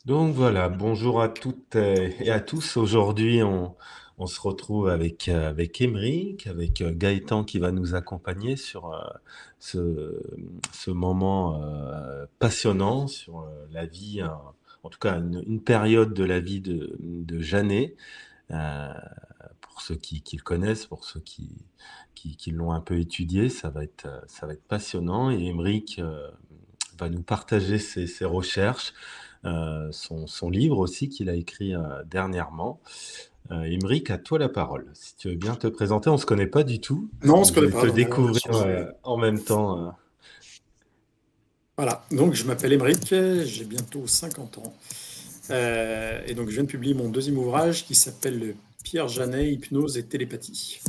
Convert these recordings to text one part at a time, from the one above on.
Donc voilà, bonjour à toutes et à tous. Aujourd'hui, on se retrouve avec Émeric, avec Gaëtan qui va nous accompagner sur ce, ce moment passionnant sur la vie, en tout cas une période de la vie de Jeannet. Euh, pour ceux qui le connaissent, pour ceux qui l'ont un peu étudié, ça va être passionnant. Et Émeric va nous partager ses recherches, son livre aussi qu'il a écrit dernièrement. Émeric, à toi la parole. Si tu veux bien te présenter, on ne se connaît pas du tout. Non, on se Donc, je connaît vais te pas, donc on va découvrir échanger. en même temps. Voilà, donc je m'appelle Émeric, j'ai bientôt 50 ans. Et donc je viens de publier mon deuxième ouvrage qui s'appelle Pierre Janet, hypnose et télépathie.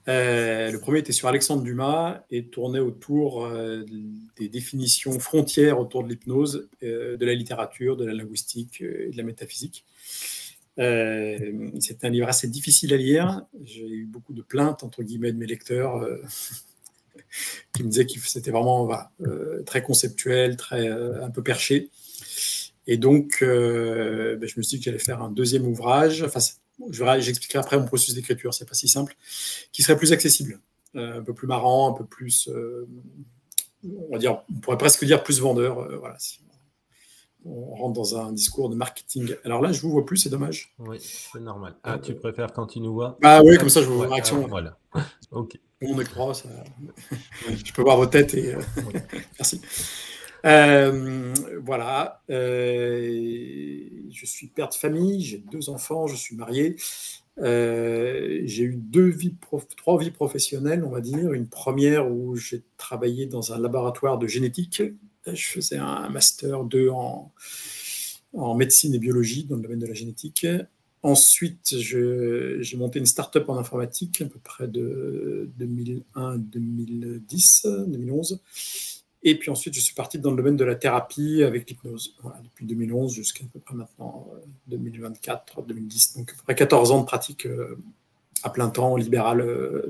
Le premier était sur Alexandre Dumas et tournait autour des définitions frontières autour de l'hypnose, de la littérature, de la linguistique et de la métaphysique. C'est un livre assez difficile à lire. J'ai eu beaucoup de plaintes, entre guillemets, de mes lecteurs qui me disait que c'était vraiment voilà, très conceptuel, très un peu perché. Et donc, je me suis dit que j'allais faire un deuxième ouvrage. Enfin, j'expliquerai après mon processus d'écriture, c'est pas si simple, qui serait plus accessible, un peu plus marrant, un peu plus, on va dire, on pourrait presque dire plus vendeur. Voilà, si on rentre dans un discours de marketing. Alors là, je vous vois plus, c'est dommage. Oui, c'est normal. Ah, tu préfères quand tu nous vois? Ah oui, comme Hop, ça, je vois ouais, vos réactions. voilà. Ok. Mon écran, ça, Oui, je peux voir vos têtes et oui. merci. Voilà. Je suis père de famille, j'ai deux enfants, je suis marié. J'ai eu trois vies professionnelles, on va dire. Une première où j'ai travaillé dans un laboratoire de génétique. Je faisais un master 2 en médecine et biologie dans le domaine de la génétique. Ensuite, j'ai monté une start-up en informatique à peu près de 2001, 2010, 2011. Et puis ensuite, je suis parti dans le domaine de la thérapie avec l'hypnose. Voilà, depuis 2011 jusqu'à peu près maintenant 2024, 2010. Donc, à peu près 14 ans de pratique à plein temps, libéral,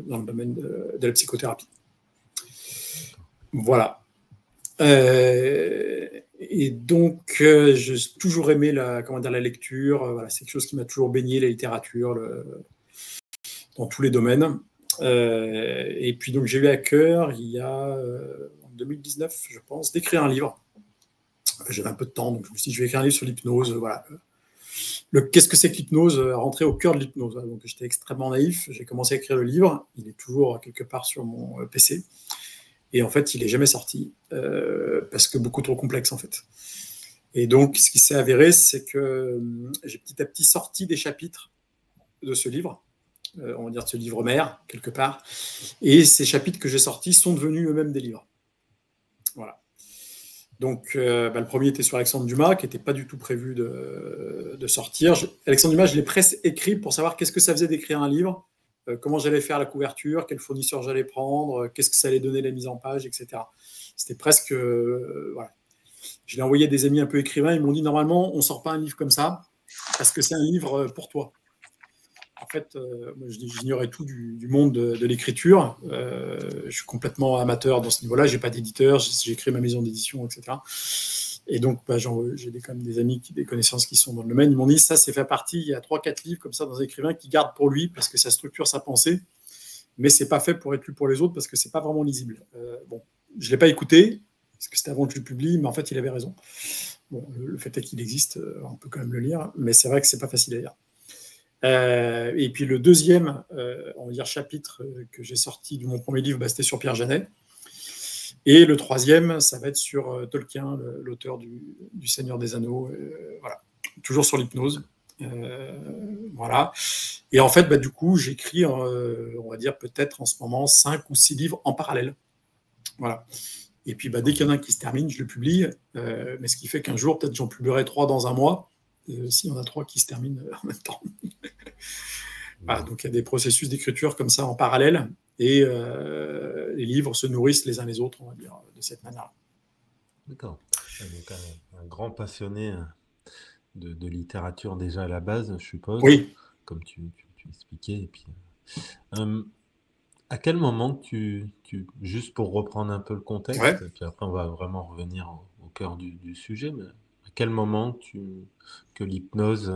dans le domaine de la psychothérapie. Voilà. Et donc, j'ai toujours aimé comment dire, la lecture. Voilà, c'est quelque chose qui m'a toujours baigné, la littérature, dans tous les domaines. Et puis, donc, j'ai eu à cœur, il y a en 2019, je pense, d'écrire un livre. J'avais un peu de temps, donc je me suis dit, je vais écrire un livre sur l'hypnose. Voilà. Qu'est-ce que c'est que l'hypnose? Rentrer au cœur de l'hypnose. Donc, j'étais extrêmement naïf. J'ai commencé à écrire le livre. Il est toujours quelque part sur mon PC. Et en fait, il n'est jamais sorti parce que beaucoup trop complexe, en fait. Et donc, ce qui s'est avéré, c'est que j'ai petit à petit sorti des chapitres de ce livre, on va dire de ce livre mère, quelque part. Et ces chapitres que j'ai sortis sont devenus eux-mêmes des livres. Voilà. Donc, le premier était sur Alexandre Dumas, qui n'était pas du tout prévu de sortir. Alexandre Dumas, je l'ai presque écrit pour savoir qu'est-ce que ça faisait d'écrire un livre, comment j'allais faire la couverture, quel fournisseur j'allais prendre, qu'est-ce que ça allait donner la mise en page, etc. C'était presque. Voilà. Je l'ai envoyé à des amis un peu écrivains, ils m'ont dit normalement, on ne sort pas un livre comme ça, parce que c'est un livre pour toi. En fait, moi, j'ignorais tout du monde de l'écriture. Je suis complètement amateur dans ce niveau-là. J'ai pas d'éditeur, j'ai créé ma maison d'édition, etc. Et donc, j'ai quand même des amis, des connaissances qui sont dans le domaine. Ils m'ont dit ça, c'est fait partie. Il y a 3-4 livres comme ça dans un écrivain qui garde pour lui parce que ça structure sa pensée, mais c'est pas fait pour être lu pour les autres parce que c'est pas vraiment lisible. Bon, je l'ai pas écouté parce que c'était avant que je le publie, mais en fait, il avait raison. Bon, le fait est qu'il existe, on peut quand même le lire, mais c'est vrai que c'est pas facile à lire. Et puis le deuxième, on va dire, chapitre que j'ai sorti de mon premier livre, c'était sur Pierre Janet. Et le troisième, ça va être sur Tolkien, l'auteur du Seigneur des Anneaux. Voilà. Toujours sur l'hypnose. Voilà. Et en fait, du coup, j'écris, on va dire, peut-être en ce moment 5 ou 6 livres en parallèle. Voilà. Et puis, dès qu'il y en a un qui se termine, je le publie. Mais ce qui fait qu'un jour, peut-être j'en publierai 3 dans un mois, s'il y en a 3 qui se terminent en même temps. Voilà, donc il y a des processus d'écriture comme ça en parallèle, et les livres se nourrissent les uns les autres, on va dire, de cette manière-là. D'accord. Donc un grand passionné de littérature déjà à la base, je suppose, Oui, comme tu expliquais. Et puis, euh, à quel moment juste pour reprendre un peu le ouais. contexte, et puis après on va vraiment revenir au cœur du sujet, mais à quel moment que l'hypnose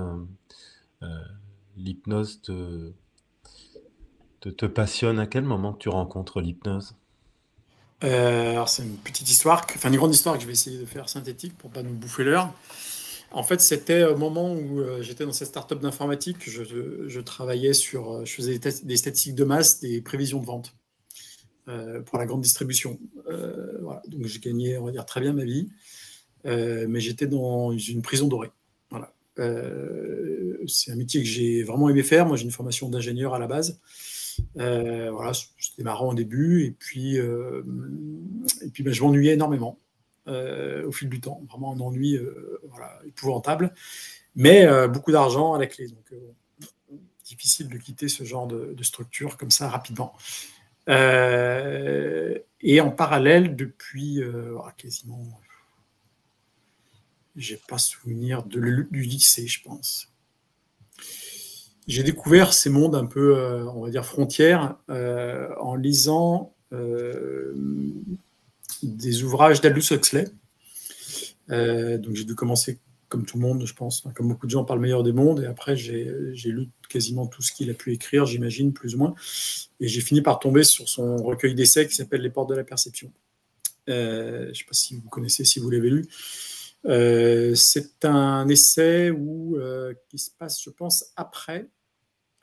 l'hypnose te passionne? À quel moment que tu rencontres l'hypnose? Alors c'est une petite histoire, enfin une grande histoire que je vais essayer de faire synthétique pour pas nous bouffer l'heure. En fait, c'était au moment où j'étais dans cette start-up d'informatique, je travaillais sur, je faisais des statistiques de masse, des prévisions de vente pour la grande distribution. Voilà. Donc j'ai gagné, on va dire, très bien ma vie, mais j'étais dans une prison dorée. Voilà. C'est un métier que j'ai vraiment aimé faire. Moi, j'ai une formation d'ingénieur à la base. Voilà, c'était marrant au début, et puis ben, je m'ennuyais énormément au fil du temps. Vraiment un ennui voilà, épouvantable, mais beaucoup d'argent à la clé. Donc, difficile de quitter ce genre de structure comme ça rapidement. Et en parallèle, depuis quasiment, j'ai pas souvenir du lycée, je pense. J'ai découvert ces mondes un peu, on va dire, frontières, en lisant des ouvrages d'Aldous Huxley. Donc j'ai dû commencer comme tout le monde, je pense, comme beaucoup de gens, par le meilleur des mondes, et après j'ai lu quasiment tout ce qu'il a pu écrire, j'imagine, plus ou moins, et j'ai fini par tomber sur son recueil d'essais qui s'appelle Les Portes de la Perception. Je ne sais pas si vous connaissez, si vous l'avez lu. C'est un essai qui se passe, je pense, après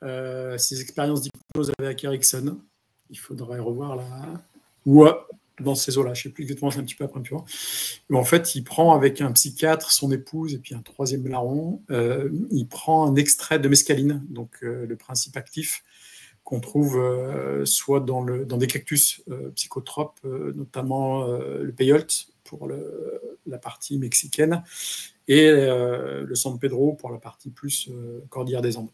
ses expériences d'hypnose avec Erickson. Il faudrait revoir là. Ou dans ces eaux-là, je ne sais plus exactement, c'est un petit peu après, tu vois. Mais en fait, il prend avec un psychiatre, son épouse et puis un troisième larron, il prend un extrait de mescaline, donc le principe actif qu'on trouve soit dans des cactus psychotropes, notamment le peyote pour la partie mexicaine et le San Pedro pour la partie plus cordillère des Andes.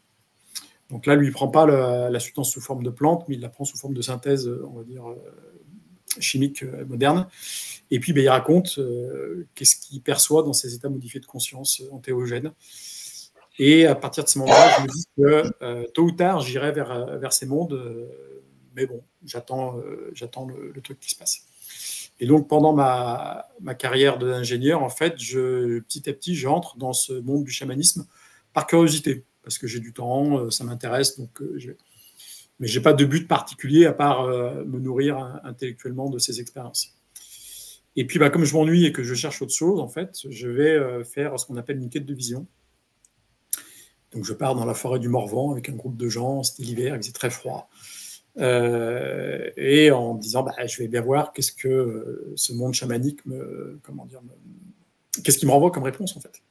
Donc là, lui, il ne prend pas la substance sous forme de plante, mais il la prend sous forme de synthèse, on va dire, chimique moderne. Et puis, ben, il raconte qu'est-ce qu'il perçoit dans ces états modifiés de conscience antéogènes. Et à partir de ce moment-là, je me dis que tôt ou tard, j'irai vers ces mondes. Mais bon, j'attends le truc qui se passe. Et donc, pendant ma carrière d'ingénieur, en fait, petit à petit, j'entre dans ce monde du chamanisme par curiosité, parce que j'ai du temps, ça m'intéresse, donc mais je n'ai pas de but particulier à part me nourrir intellectuellement de ces expériences. Et puis, bah, comme je m'ennuie et que je cherche autre chose, en fait, je vais faire ce qu'on appelle une quête de vision. Donc, je pars dans la forêt du Morvan avec un groupe de gens, c'était l'hiver, il faisait très froid. Et en me disant, bah, je vais bien voir qu'est-ce que ce monde chamanique qu'est-ce qu'il me renvoie comme réponse, en fait.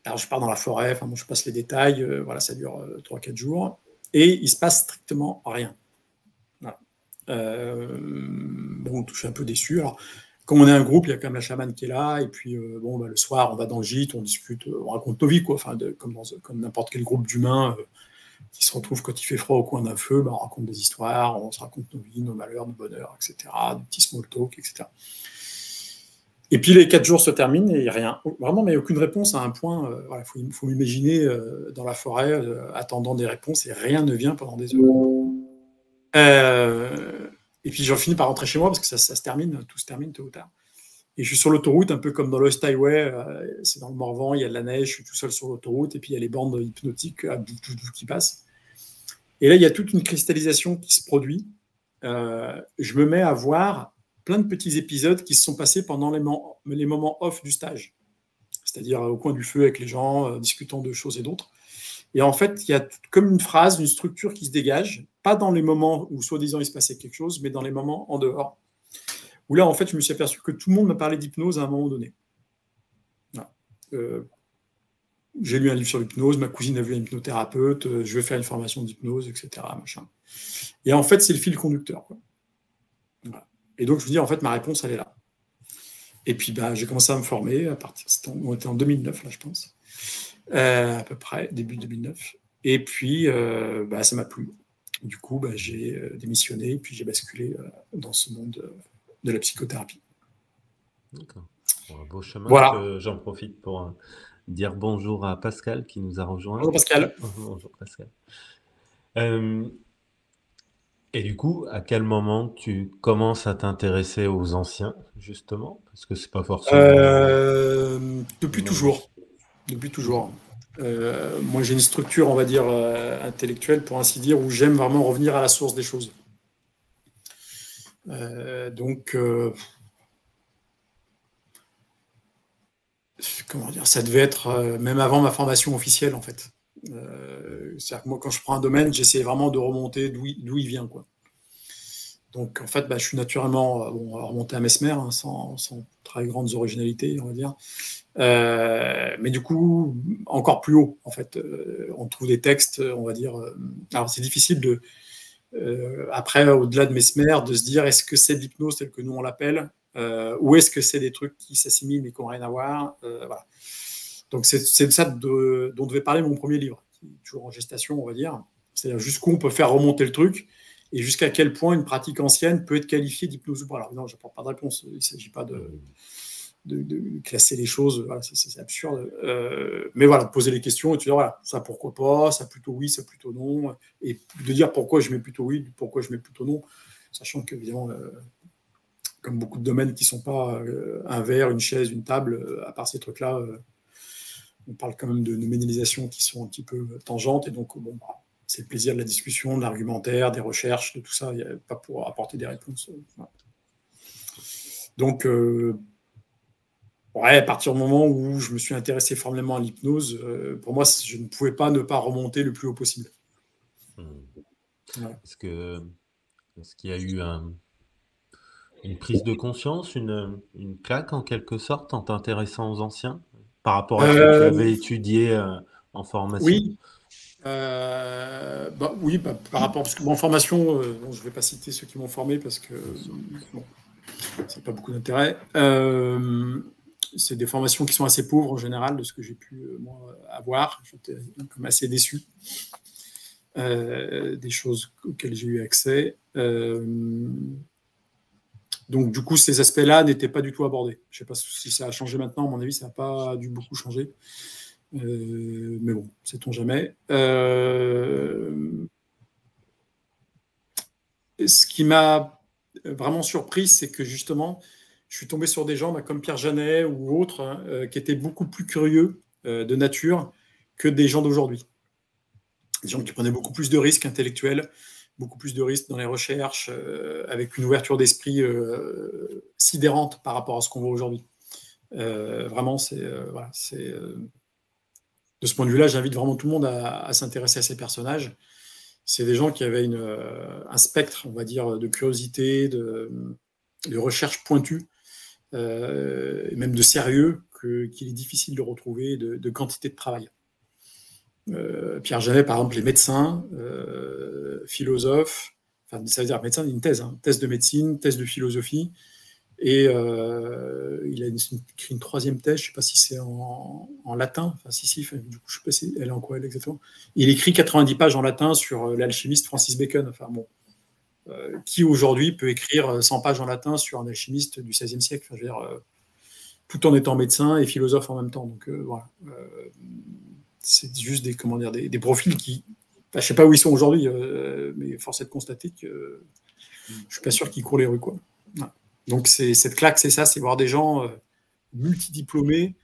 Alors, je pars dans la forêt, enfin, bon, je passe les détails, voilà, ça dure 3-4 jours, et il se passe strictement rien. Voilà. Bon, je suis un peu déçu. Alors, comme on est un groupe, il y a quand même la chamane qui est là, et puis bon, bah, le soir, on va dans le gîte, on discute, on raconte nos vies, quoi, enfin, comme n'importe quel groupe d'humains qui se retrouvent quand il fait froid au coin d'un feu, bah, on raconte des histoires, on se raconte nos vies, nos malheurs, nos bonheurs, etc., des petits small talk, etc. Et puis les 4 jours se terminent et il n'y a rien. Vraiment, mais aucune réponse à un point. Voilà, faut m'imaginer dans la forêt attendant des réponses et rien ne vient pendant des heures. Et puis j'en finis par rentrer chez moi parce que ça se termine, tout se termine tôt ou tard. Et je suis sur l'autoroute, un peu comme dans Lost Highway, c'est dans le Morvan, il y a de la neige, je suis tout seul sur l'autoroute, et puis il y a les bandes hypnotiques qui passent. Et là, il y a toute une cristallisation qui se produit. Je me mets à voir plein de petits épisodes qui se sont passés pendant les moments off du stage, c'est-à-dire au coin du feu avec les gens, discutant de choses et d'autres. Et en fait, il y a comme une phrase, une structure qui se dégage, pas dans les moments où soi-disant il se passait quelque chose, mais dans les moments en dehors, où là, en fait, je me suis aperçu que tout le monde me parlait d'hypnose à un moment donné. Voilà. J'ai lu un livre sur l'hypnose, ma cousine a vu un hypnothérapeute, je vais faire une formation d'hypnose, etc. Machin. Et en fait, c'est le fil conducteur, quoi. Voilà. Et donc, je me dis, en fait, ma réponse, elle est là. Et puis, bah, j'ai commencé à me former, on était en 2009, là, je pense, à peu près, début 2009. Et puis, bah, ça m'a plu. Du coup, bah, j'ai démissionné, et puis j'ai basculé dans ce monde de la psychothérapie. D'accord. Bon, un beau chemin. Voilà. J'en profite pour dire bonjour à Pascal qui nous a rejoint. Bonjour Pascal. Bonjour Pascal. Euh, Et du coup, à quel moment tu commences à t'intéresser aux anciens, justement? Parce que c'est pas forcément le Depuis monde. toujours. Depuis toujours. Moi, j'ai une structure, on va dire, intellectuelle, pour ainsi dire, où j'aime vraiment revenir à la source des choses. Donc, comment dire, ça devait être même avant ma formation officielle, en fait. C'est-à-dire que moi, quand je prends un domaine, j'essaie vraiment de remonter d'où il vient, quoi. Donc, en fait, bah, je suis naturellement bon, remonté à Mesmer, hein, sans très grandes originalités, on va dire. Mais du coup, encore plus haut, en fait. On trouve des textes, on va dire. Alors, c'est difficile de, après, au-delà de Mesmer, de se dire est-ce que c'est de l'hypnose telle que nous on l'appelle, ou est-ce que c'est des trucs qui s'assimilent mais qui n'ont rien à voir. Voilà. Donc, c'est de ça dont devait parler mon premier livre, qui est toujours en gestation, on va dire. C'est-à-dire jusqu'où on peut faire remonter le truc et jusqu'à quel point une pratique ancienne peut être qualifiée d'hypnose ou pas. Alors, non, je n'apporte pas de réponse. Il ne s'agit pas de classer les choses, voilà, c'est absurde. Mais voilà, poser les questions et tu dis, voilà, ça pourquoi pas, ça plutôt oui, ça plutôt non, et de dire pourquoi je mets plutôt oui, pourquoi je mets plutôt non, sachant qu'évidemment, comme beaucoup de domaines qui ne sont pas un verre, une chaise, une table, à part ces trucs-là, on parle quand même de nominalisations qui sont un petit peu tangentes, et donc, bon, bah, c'est le plaisir de la discussion, de l'argumentaire, des recherches, de tout ça, il n'y a pas pour apporter des réponses. Voilà. Donc, ouais, à partir du moment où je me suis intéressé formellement à l'hypnose, pour moi, je ne pouvais pas ne pas remonter le plus haut possible. Hmm. Ouais. Est-ce que, est-ce qu'il y a eu une prise de conscience, une claque en quelque sorte en t'intéressant aux anciens par rapport à ce que tu Euh, avais étudié en formation? oui, oui, par rapport, parce que en formation, bon, je ne vais pas citer ceux qui m'ont formé parce que Bien sûr. bon, ça n'a pas beaucoup d'intérêt. C'est des formations qui sont assez pauvres en général de ce que j'ai pu moi, avoir. J'étais comme assez déçu des choses auxquelles j'ai eu accès. Donc, du coup, ces aspects-là n'étaient pas du tout abordés. Je ne sais pas si ça a changé maintenant. À mon avis, ça n'a pas dû beaucoup changer. Mais bon, sait-on jamais. Ce qui m'a vraiment surpris, c'est que justement, je suis tombé sur des gens comme Pierre Janet ou autres hein, qui étaient beaucoup plus curieux de nature que des gens d'aujourd'hui. Des gens qui prenaient beaucoup plus de risques intellectuels, beaucoup plus de risques dans les recherches, avec une ouverture d'esprit sidérante par rapport à ce qu'on voit aujourd'hui. Vraiment, voilà, de ce point de vue-là, j'invite vraiment tout le monde à s'intéresser à ces personnages. C'est des gens qui avaient un spectre, on va dire, de curiosité, de recherche pointue, et même de sérieux, qu'il est difficile de retrouver, de quantité de travail. Pierre Janet, par exemple, les médecins, philosophes, enfin, ça veut dire médecin, une thèse, hein, thèse de médecine, thèse de philosophie, et il a écrit une troisième thèse, je ne sais pas si c'est en latin, enfin si, enfin, du coup je ne sais pas si elle est en quoi elle exactement. Il écrit 90 pages en latin sur l'alchimiste Francis Bacon. Enfin bon, qui aujourd'hui peut écrire 100 pages en latin sur un alchimiste du XVIe siècle, enfin, je veux dire, tout en étant médecin et philosophe en même temps. Donc voilà, c'est juste comment dire, des profils qui, enfin, je ne sais pas où ils sont aujourd'hui, mais force est de constater que je ne suis pas sûr qu'ils courent les rues, quoi. Voilà. Donc cette claque, c'est ça, c'est voir des gens multidiplômés,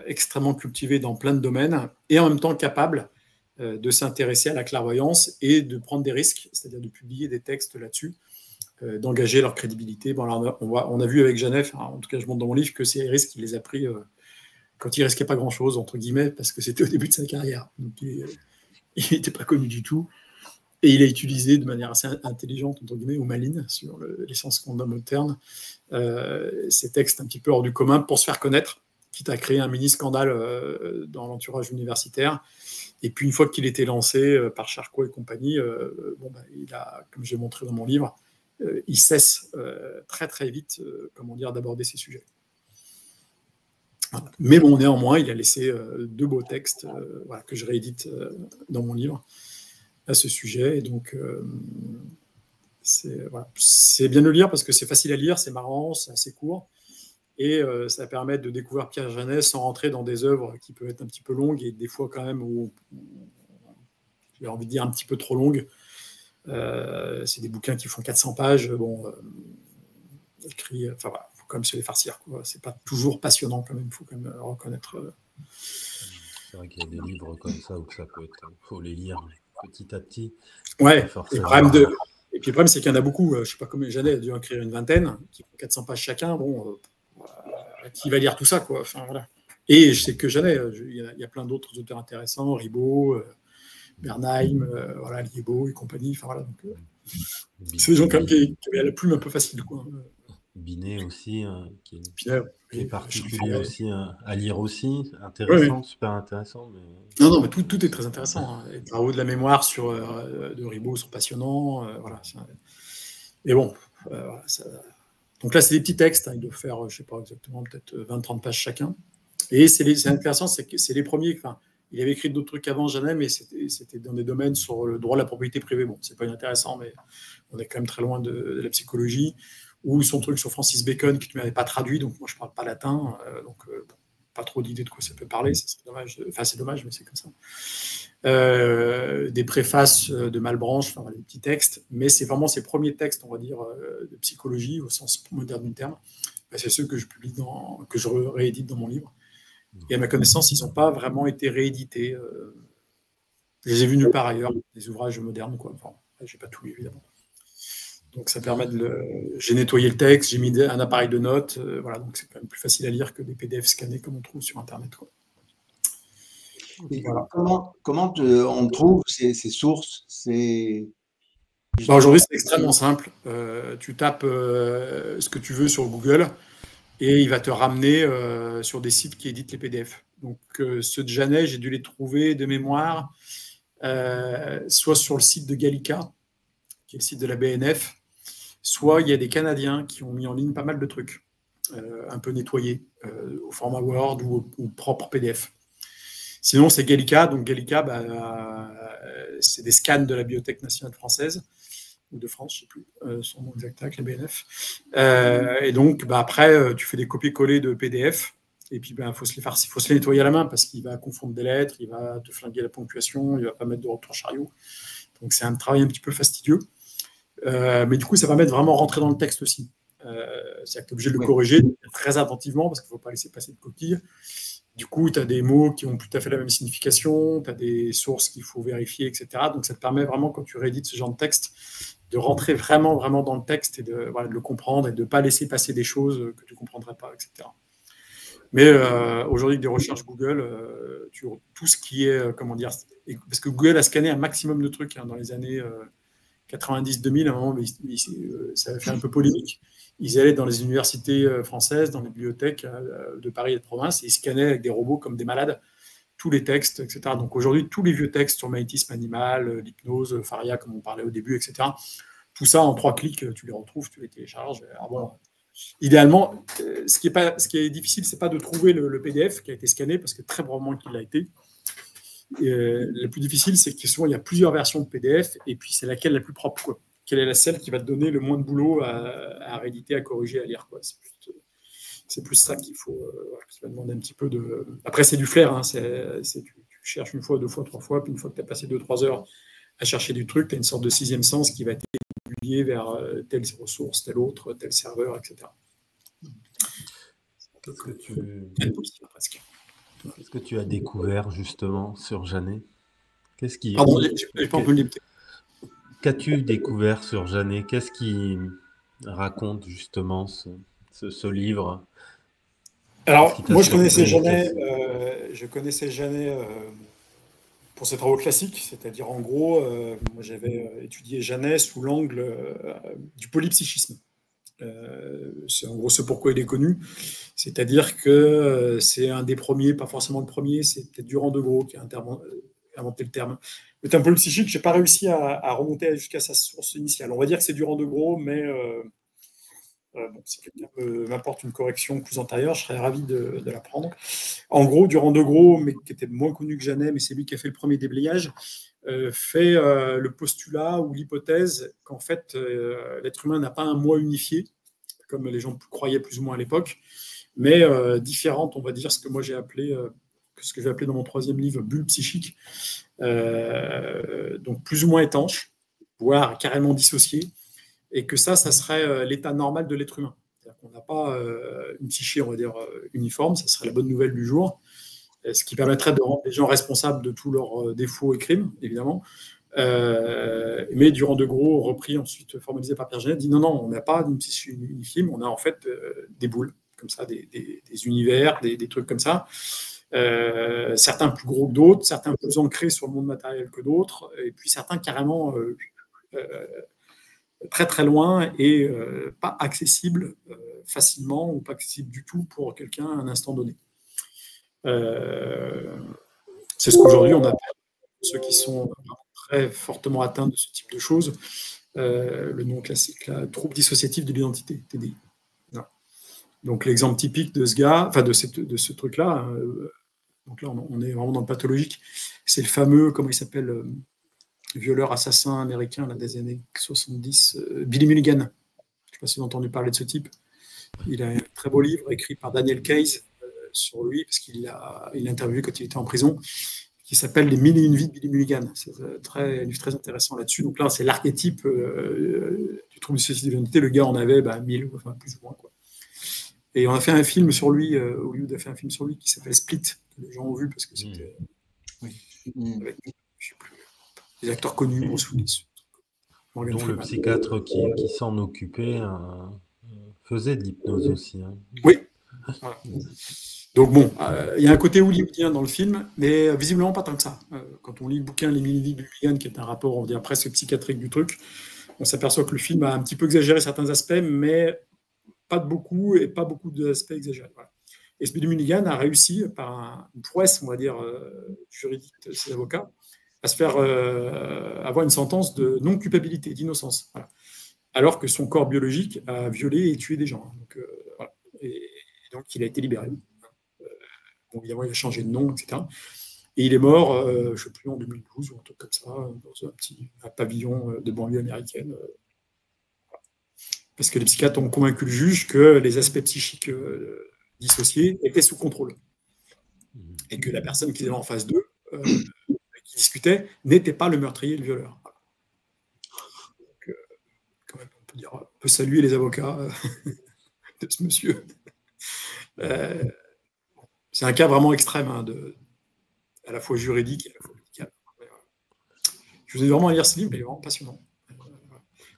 extrêmement cultivés dans plein de domaines, et en même temps capables de s'intéresser à la clairvoyance et de prendre des risques, c'est-à-dire de publier des textes là-dessus, d'engager leur crédibilité. Bon, alors on a vu avec Janef, hein, en tout cas je montre dans mon livre, que ces risques, il les a pris quand il risquait pas grand-chose, entre guillemets, parce que c'était au début de sa carrière. Donc il n'était pas connu du tout. Et il a utilisé de manière assez intelligente, entre guillemets, ou maligne, sur l'essence qu'on nomme au terme, ces textes un petit peu hors du commun pour se faire connaître, quitte à créer un mini-scandale dans l'entourage universitaire. Et puis, une fois qu'il était lancé par Charcot et compagnie, bon, bah, il a, comme j'ai montré dans mon livre, il cesse très très vite, comment dire, d'aborder ces sujets. Voilà. Mais bon, néanmoins, il a laissé deux beaux textes voilà, que je réédite dans mon livre à ce sujet. Et donc, voilà. C'est bien de le lire parce que c'est facile à lire, c'est marrant, c'est assez court. Et ça permet de découvrir Pierre Janet sans rentrer dans des œuvres qui peuvent être un petit peu longues et des fois quand même, où j'ai envie de dire, un petit peu trop longues C'est des bouquins qui font 400 pages. Bon, écrits, enfin voilà, il faut quand même se les farcir, quoi. C'est pas toujours passionnant quand même, il faut quand même reconnaître. C'est vrai qu'il y a des livres comme ça où ça peut être. Faut les lire petit à petit. Ouais, Pas forcément. Et puis le problème, c'est qu'il y en a beaucoup. Je sais pas combien j'en ai dû écrire une vingtaine, qui font 400 pages chacun. Bon, qui va lire tout ça, quoi. Enfin, voilà. Et je sais que j'en ai. Il y a plein d'autres auteurs intéressants, Ribot, Bernheim, voilà, Liebo et compagnie. Enfin, voilà, donc, c'est des gens quand même qui avaient la plume un peu facile, quoi. Binet aussi, qui est particulier Charles, aussi à lire aussi, ouais. intéressant, super intéressant. Mais... Non, mais tout est très intéressant. Hein. Les travaux de la mémoire de Ribot sont passionnants. Voilà, mais bon, voilà, donc là, c'est des petits textes. Hein. Ils doivent faire, je ne sais pas exactement, peut-être 20-30 pages chacun. Et c'est intéressant, c'est que c'est les premiers. Enfin, il avait écrit d'autres trucs avant, Janet, mais c'était dans des domaines sur le droit de la propriété privée. Bon, c'est pas inintéressant, mais on est quand même très loin de la psychologie. Ou son truc sur Francis Bacon que tu m'avais pas traduit, donc moi je parle pas latin, donc bon, pas trop d'idées de quoi ça peut parler, ça serait dommage. Enfin, c'est dommage, mais c'est comme ça. Des préfaces de Malebranche, enfin, des petits textes, mais c'est vraiment ses premiers textes, on va dire, de psychologie au sens moderne du terme. C'est ceux que je publie que je réédite dans mon livre. Et à ma connaissance, ils n'ont pas vraiment été réédités. Je les ai vus nulle part ailleurs, des ouvrages modernes, quoi. Enfin, j'ai pas tout lu, évidemment. Donc ça permet j'ai nettoyé le texte, j'ai mis un appareil de notes, voilà, donc c'est quand même plus facile à lire que des PDF scannés comme on trouve sur Internet, quoi. Et voilà. Comment on trouve ces sources, Aujourd'hui, c'est extrêmement simple. Tu tapes ce que tu veux sur Google et il va te ramener sur des sites qui éditent les PDF. Donc ceux de Janet, j'ai dû les trouver de mémoire, soit sur le site de Gallica, qui est le site de la BNF, soit il y a des Canadiens qui ont mis en ligne pas mal de trucs, un peu nettoyés, au format Word ou au propre PDF. Sinon, c'est Gallica. Donc Gallica, c'est des scans de la Bibliothèque nationale française, ou de France, je ne sais plus son nom exact avec la BNF. Et donc, après, tu fais des copier-coller de PDF. Et puis, faut se les nettoyer à la main parce qu'il va confondre des lettres, il va te flinguer la ponctuation, il ne va pas mettre de retour chariot. Donc, c'est un travail un petit peu fastidieux. Mais du coup, ça va permet de vraiment rentrer dans le texte aussi. C'est-à-dire que tu es obligé de le corriger très attentivement parce qu'il ne faut pas laisser passer de coquilles. Du coup, tu as des mots qui ont tout à fait la même signification, tu as des sources qu'il faut vérifier, etc. Donc, ça te permet vraiment, quand tu réédites ce genre de texte, de rentrer vraiment, vraiment dans le texte et de le comprendre et de ne pas laisser passer des choses que tu ne comprendrais pas, etc. Mais aujourd'hui, avec des recherches Google, tout ce qui est, comment dire, parce que Google a scanné un maximum de trucs dans les années 90-2000, à un moment, ça a fait un peu polémique. Ils allaient dans les universités françaises, dans les bibliothèques de Paris et de province, et ils scannaient avec des robots comme des malades tous les textes, etc. Donc aujourd'hui, tous les vieux textes sur magnétisme animal, l'hypnose, Faria, comme on parlait au début, etc., tout ça, en 3 clics, tu les retrouves, tu les télécharges. Alors bon, idéalement, ce qui est difficile, c'est pas de trouver le PDF qui a été scanné, parce que très probablement qu'il l'a été. Le plus difficile, c'est que souvent, il y a plusieurs versions de PDF, et puis c'est laquelle la plus propre, quoi. Quelle est celle qui va te donner le moins de boulot à rééditer, à corriger, à lire, quoi. C'est plus ça qu'il faut, qui va demander un petit peu de... Après, c'est du flair, hein. Tu cherches une fois, 2 fois, 3 fois, puis une fois que tu as passé 2-3 heures à chercher du truc, tu as une sorte de 6e sens qui va t'aiguiller vers telle ressource, telle autre, tel serveur, etc. Qu'est-ce que tu as découvert justement sur Janet? Pardon, j'ai pas entendu. Qu'as-tu découvert sur Janet? Qu'est-ce qui raconte justement ce livre? Alors, moi, je connaissais Janet pour ses travaux classiques, c'est-à-dire en gros, moi j'avais étudié Janet sous l'angle du polypsychisme. C'est en gros ce pourquoi il est connu, c'est-à-dire que c'est un des premiers, pas forcément le premier, c'est peut-être Durand de Gros qui a inventé le terme. Le terme polypsychique, je n'ai pas réussi à remonter jusqu'à sa source initiale. On va dire que c'est Durand de Gros, mais bon, si quelqu'un m'apporte une correction plus antérieure, je serais ravi de la prendre. En gros, Durand de Gros, mais qui était moins connu que Janet, mais c'est lui qui a fait le premier déblayage, fait le postulat ou l'hypothèse qu'en fait, l'être humain n'a pas un moi unifié, comme les gens croyaient plus ou moins à l'époque, mais différente, on va dire, ce que moi j'ai appelé, ce que j'ai appelé dans mon 3e livre, bulle psychique, donc plus ou moins étanche, voire carrément dissocié, et que ça serait l'état normal de l'être humain. C'est-à-dire qu'on n'a pas une psyché, on va dire, uniforme, ça serait la bonne nouvelle du jour, ce qui permettrait de rendre les gens responsables de tous leurs défauts et crimes, évidemment. Mais Durand de Gros, repris ensuite, formalisé par Pierre Janet, dit non, on n'a pas une psyché unifiée, mais on a en fait des boules, comme ça, des univers, des trucs comme ça. Certains plus gros que d'autres, certains plus ancrés sur le monde matériel que d'autres, et puis certains carrément très très loin et pas accessibles facilement ou pas accessibles du tout pour quelqu'un à un instant donné. C'est ce qu'aujourd'hui on appelle ceux qui sont très fortement atteints de ce type de choses, le nom classique, là, trouble dissociatif de l'identité, TDI. Non. Donc l'exemple typique de ce gars, enfin de ce truc-là, donc là on est vraiment dans le pathologique, c'est le fameux, comment il s'appelle, violeur assassin américain là, des années 70, Billy Mulligan. Je ne sais pas si vous avez entendu parler de ce type. Il a un très beau livre écrit par Daniel Case sur lui, parce qu'il l'a interviewé quand il était en prison, qui s'appelle Les 1001 vies de Billy Mulligan. C'est un livre très intéressant là-dessus. Donc là, c'est l'archétype du trouble dissociatif de l'identité. Le gars en avait 1000, enfin plus ou moins, quoi. Et on a fait un film sur lui, Hollywood a fait un film sur lui qui s'appelle Split, que les gens ont vu parce que c'était avec, je sais plus, des acteurs connus, Bruce Willis. Dont le psychiatre qui s'en occupait faisait de l'hypnose aussi. Hein. Oui. Voilà. Donc bon, il y a un côté hollywoodien dans le film, mais visiblement pas tant que ça. Quand on lit le bouquin Les 1000 vies de Mulligan, qui est un rapport, on va dire, presque psychiatrique du truc, on s'aperçoit que le film a un petit peu exagéré certains aspects, mais pas de beaucoup, et pas beaucoup d'aspects exagérés. Voilà. Et Billy Mulligan a réussi, par une prouesse, on va dire, juridique de ses avocats, à se faire avoir une sentence de non-culpabilité, d'innocence. Voilà. Alors que son corps biologique a violé et tué des gens. Donc, voilà. Et donc, il a été libéré. Bon, évidemment, il a changé de nom, etc. Et il est mort, je ne sais plus, en 2012 ou un truc comme ça, dans un pavillon de banlieue américaine. Parce que les psychiatres ont convaincu le juge que les aspects psychiques dissociés étaient sous contrôle. Et que la personne qui était en face d'eux, qui discutait, n'était pas le meurtrier et le violeur. Donc, quand même, on peut saluer les avocats de ce monsieur. C'est un cas vraiment extrême, hein, à la fois juridique et à la fois médical. Je vous ai vraiment à lire ce livre, mais il est vraiment passionnant.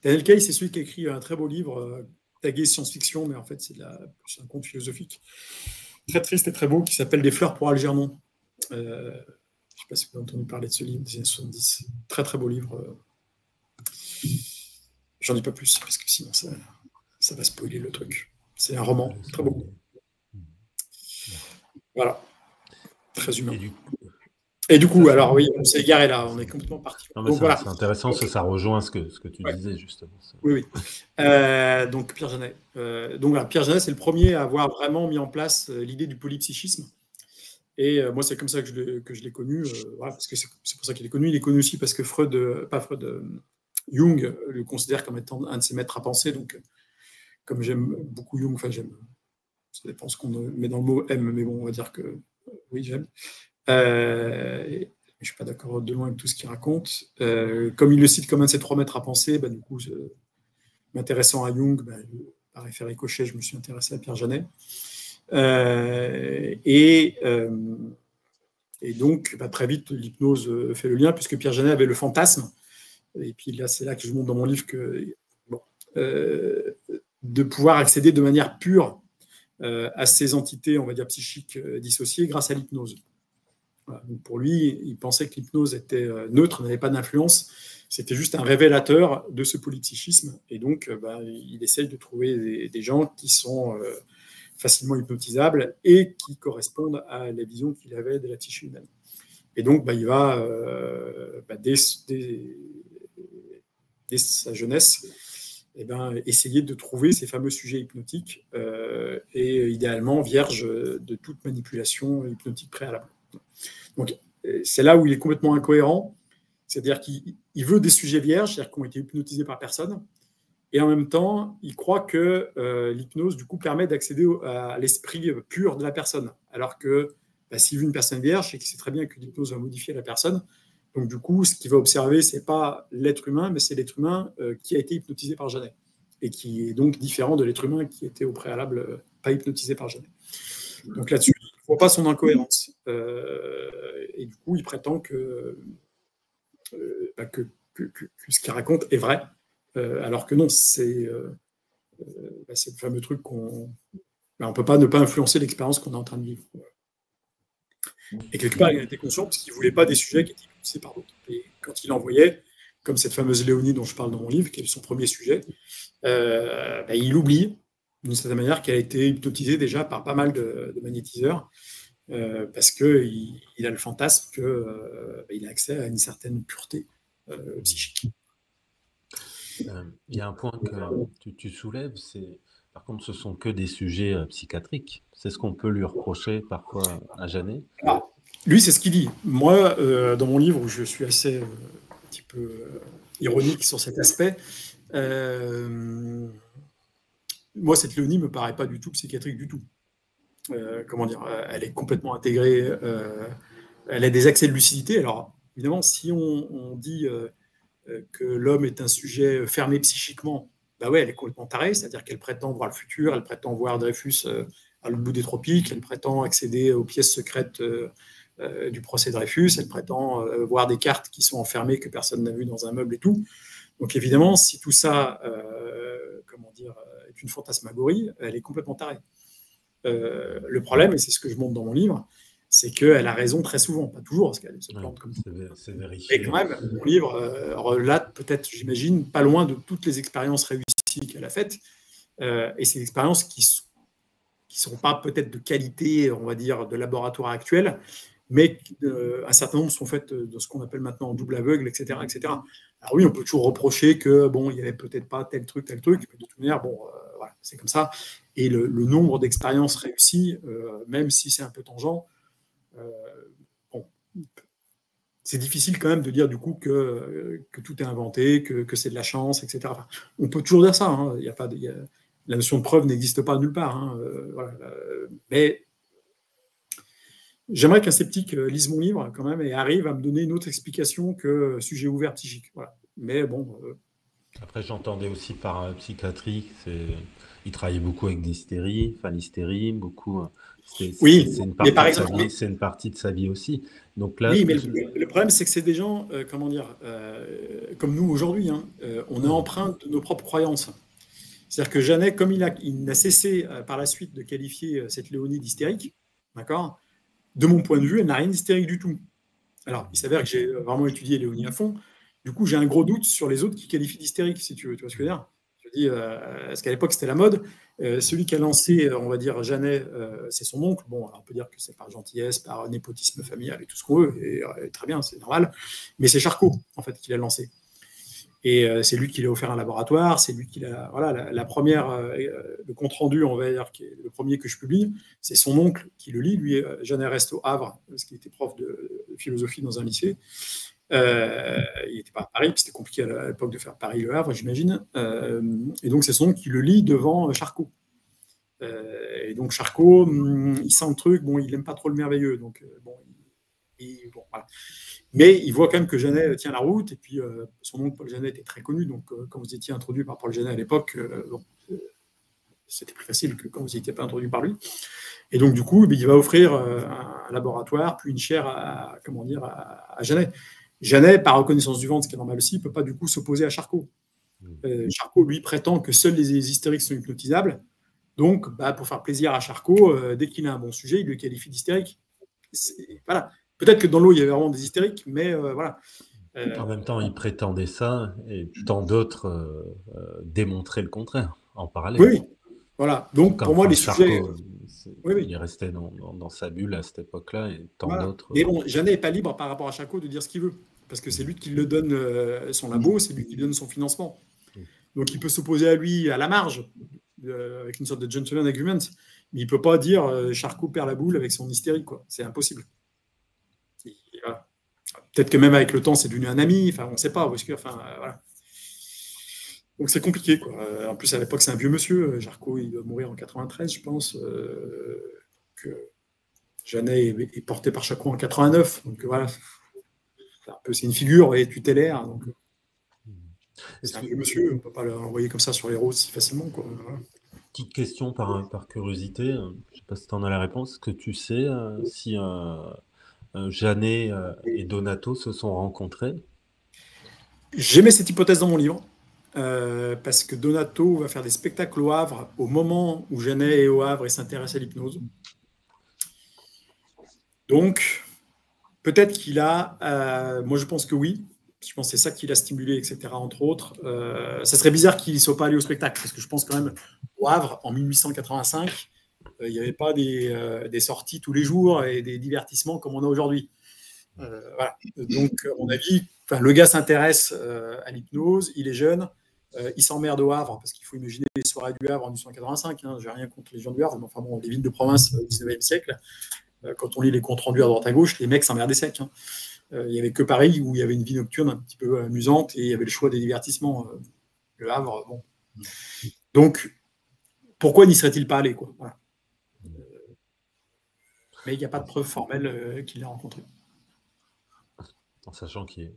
Daniel Case, c'est celui qui a écrit un très beau livre, tagué science-fiction, mais en fait, c'est un conte philosophique très triste et très beau qui s'appelle Des fleurs pour Algernon. Je ne sais pas si vous avez entendu parler de ce livre des années 70. Très, très beau livre. J'en dis pas plus, parce que sinon, ça va spoiler le truc. C'est un roman très beau. Voilà. Très humain. Et du coup, alors oui, on s'est égaré là, on est complètement parti. Donc, voilà. C'est intéressant, ça rejoint ce que tu disais justement. Oui. Donc Pierre Janet. Donc voilà, Pierre Janet, c'est le premier à avoir vraiment mis en place l'idée du polypsychisme. Et moi, c'est comme ça que je l'ai connu. Voilà, parce que c'est pour ça qu'il est connu. Il est connu aussi parce que Jung le considère comme étant un de ses maîtres à penser. Donc, comme j'aime beaucoup Jung, enfin j'aime, ça dépend ce qu'on met dans le mot aime, mais bon, on va dire que oui, j'aime. Je ne suis pas d'accord de loin avec tout ce qu'il raconte. Comme il le cite comme un de ses 3 maîtres à penser, du coup, m'intéressant à Jung, par effet ricochet, je me suis intéressé à Pierre Janet. Et donc, très vite, l'hypnose fait le lien, puisque Pierre Janet avait le fantasme. Et puis là, c'est là que je montre dans mon livre que de pouvoir accéder de manière pure à ces entités, on va dire, psychiques dissociées grâce à l'hypnose. Voilà. Donc pour lui, il pensait que l'hypnose était neutre, n'avait pas d'influence. C'était juste un révélateur de ce polypsychisme. Et donc, il essaye de trouver des gens qui sont facilement hypnotisables et qui correspondent à la vision qu'il avait de la psyché humaine. Et donc, il va, dès sa jeunesse, essayer de trouver ces fameux sujets hypnotiques et idéalement vierges de toute manipulation hypnotique préalable. Donc, c'est là où il est complètement incohérent, c'est-à-dire qu'il veut des sujets vierges, c'est-à-dire qui ont été hypnotisés par personne, et en même temps, il croit que l'hypnose, du coup, permet d'accéder à l'esprit pur de la personne, alors que s'il veut une personne vierge, c'est qu'il sait très bien que l'hypnose va modifier la personne, Donc, du coup, ce qu'il va observer, ce n'est pas l'être humain, mais c'est l'être humain qui a été hypnotisé par Janet, et qui est donc différent de l'être humain qui était au préalable pas hypnotisé par Janet. Donc là-dessus, il ne voit pas son incohérence. Et du coup, il prétend que ce qu'il raconte est vrai, alors que non, c'est le fameux truc qu'on ne peut pas ne pas influencer l'expérience qu'on est en train de vivre. Et quelque part, il a été conscient parce qu'il ne voulait pas des sujets qui étaient poussés par d'autres. Et quand il envoyait, comme cette fameuse Léonie dont je parle dans mon livre, qui est son premier sujet, il oublie d'une certaine manière qu'elle a été hypnotisée déjà par pas mal de magnétiseurs, parce qu'il a le fantasme qu'il a accès à une certaine pureté psychique. Il y a un point que tu soulèves, c'est par contre ce sont que des sujets psychiatriques. C'est ce qu'on peut lui reprocher parfois à Janet. Lui, c'est ce qu'il dit. Moi, dans mon livre, où je suis assez un petit peu ironique sur cet aspect, moi, cette Léonie ne me paraît pas du tout psychiatrique du tout. Comment dire, elle est complètement intégrée, elle a des accès de lucidité. Alors, évidemment, si on dit que l'homme est un sujet fermé psychiquement, bah ouais, elle est complètement tarée, c'est-à-dire qu'elle prétend voir le futur, elle prétend voir Dreyfus à l'autre bout des tropiques, elle prétend accéder aux pièces secrètes du procès Dreyfus, elle prétend voir des cartes qui sont enfermées que personne n'a vues dans un meuble et tout. Donc évidemment, si tout ça est une fantasmagorie, elle est complètement tarée. Le problème, et c'est ce que je montre dans mon livre, c'est qu'elle a raison très souvent, pas toujours, parce qu'elle se plante comme ça. C'est vérifié. Mais quand même, mon livre relate peut-être, j'imagine, pas loin de toutes les expériences réussies qu'elle a faites, et ces expériences qui ne sont pas peut-être de qualité, on va dire, de laboratoire actuel, mais un certain nombre sont faites de ce qu'on appelle maintenant double aveugle, etc., etc. Alors oui, on peut toujours reprocher que bon, il n'y avait peut-être pas tel truc, mais de toute manière, bon, voilà, c'est comme ça. Et le nombre d'expériences réussies, même si c'est un peu tangent, bon, c'est difficile quand même de dire du coup que tout est inventé, que c'est de la chance, etc. Enfin, on peut toujours dire ça. Hein, la notion de preuve n'existe pas nulle part. Hein, voilà, mais j'aimerais qu'un sceptique lise mon livre quand même et arrive à me donner une autre explication que sujet ouvert psychique. Voilà. Mais bon. Après, j'entendais aussi par psychiatrie, il travaillait beaucoup avec l'hystérie, beaucoup. Oui, c'est une mais par exemple, c'est une partie de sa vie aussi. Donc là, oui, mais le problème, c'est que c'est des gens, comme nous aujourd'hui, hein, on est empreint de nos propres croyances. C'est-à-dire que Janet, comme il n'a cessé par la suite de qualifier cette Léonie d'hystérique, d'accord, de mon point de vue, elle n'a rien d'hystérique du tout. Alors, il s'avère que j'ai vraiment étudié Léonie à fond. Du coup, j'ai un gros doute sur les autres qui qualifient d'hystérique, si tu veux. Tu vois ce que je veux dire? Je dis, parce qu'à l'époque, c'était la mode. Celui qui a lancé, on va dire, Janet, c'est son oncle. Bon, alors on peut dire que c'est par gentillesse, par népotisme familial et tout ce qu'on veut. Et très bien, c'est normal. Mais c'est Charcot, en fait, qui l'a lancé. Et c'est lui qui l'a offert un laboratoire, c'est lui qui l'a. Voilà, la première, le compte rendu, on va dire, qui est le premier que je publie, c'est son oncle qui le lit. Lui, Janet reste au Havre, parce qu'il était prof de philosophie dans un lycée. Il n'était pas à Paris, puis c'était compliqué à l'époque de faire Paris-Le Havre, j'imagine. Et donc, c'est son oncle qui le lit devant Charcot. Et donc, Charcot, il sent le truc, bon, il n'aime pas trop le merveilleux. Donc, bon, voilà. Mais il voit quand même que Janet tient la route, et puis son oncle Paul Janet était très connu, donc quand vous étiez introduit par Paul Janet à l'époque, c'était plus facile que quand vous n'étiez pas introduit par lui. Et donc du coup, il va offrir un laboratoire, puis une chaire à Janet. Janet, par reconnaissance du vent, ce qui est normal aussi, ne peut pas du coup s'opposer à Charcot. Charcot, lui, prétend que seuls les hystériques sont hypnotisables. Donc, pour faire plaisir à Charcot, dès qu'il a un bon sujet, il le qualifie d'hystérique. Voilà. Peut-être que dans l'eau, il y avait vraiment des hystériques, mais voilà. En même temps, il prétendait ça, et tant d'autres démontraient le contraire, en parallèle. Oui, voilà. Donc, pour moi, les sujets... Il restait dans sa bulle à cette époque-là, et tant d'autres... Mais bon, Janet n'est pas libre par rapport à Charcot de dire ce qu'il veut, parce que c'est lui qui le donne son labo, c'est lui qui lui donne son financement. Donc, il peut s'opposer à lui à la marge, avec une sorte de gentleman agreement, mais il ne peut pas dire Charcot perd la boule avec son hystérie, quoi. C'est impossible. Voilà. Peut-être que même avec le temps, c'est devenu un ami, enfin, on ne sait pas. Voilà. Donc, c'est compliqué, quoi. En plus, à l'époque, c'est un vieux monsieur. Charcot, il doit mourir en 93, je pense. Que Janet est porté par Charcot en 89. Donc, voilà. c'est une figure tutélaire. Donc, Est-ce c'est un que, vieux monsieur, on ne peut pas l'envoyer comme ça sur les roses si facilement, quoi. Voilà. petite question par curiosité, je ne sais pas si tu en as la réponse, est-ce que tu sais si Jeannet et Donato se sont rencontrés? J'ai mis cette hypothèse dans mon livre, parce que Donato va faire des spectacles au Havre au moment où Jeannet est au Havre et s'intéresse à l'hypnose. Donc, peut-être qu'il a, moi je pense que oui, je pense que c'est ça qui l'a stimulé, etc., entre autres. Ça serait bizarre qu'il ne soit pas allé au spectacle, parce que je pense quand même, au Havre, en 1885, il n'y avait pas des sorties tous les jours et des divertissements comme on a aujourd'hui. Voilà. Donc, à mon avis, le gars s'intéresse à l'hypnose, il est jeune, il s'emmerde au Havre, parce qu'il faut imaginer les soirées du Havre en 1885, hein, j'ai rien contre les gens du Havre, mais enfin bon, les villes de province au 19e siècle, quand on lit les comptes rendus à droite à gauche, les mecs s'emmerdaient sec. Hein. Il n'y avait que Paris où il y avait une vie nocturne un petit peu amusante et il y avait le choix des divertissements. Le Havre, bon. Donc, pourquoi n'y serait-il pas allé, quoi. Voilà. Mais il n'y a pas de preuve formelle qu'il l'ait rencontré. En sachant qu'il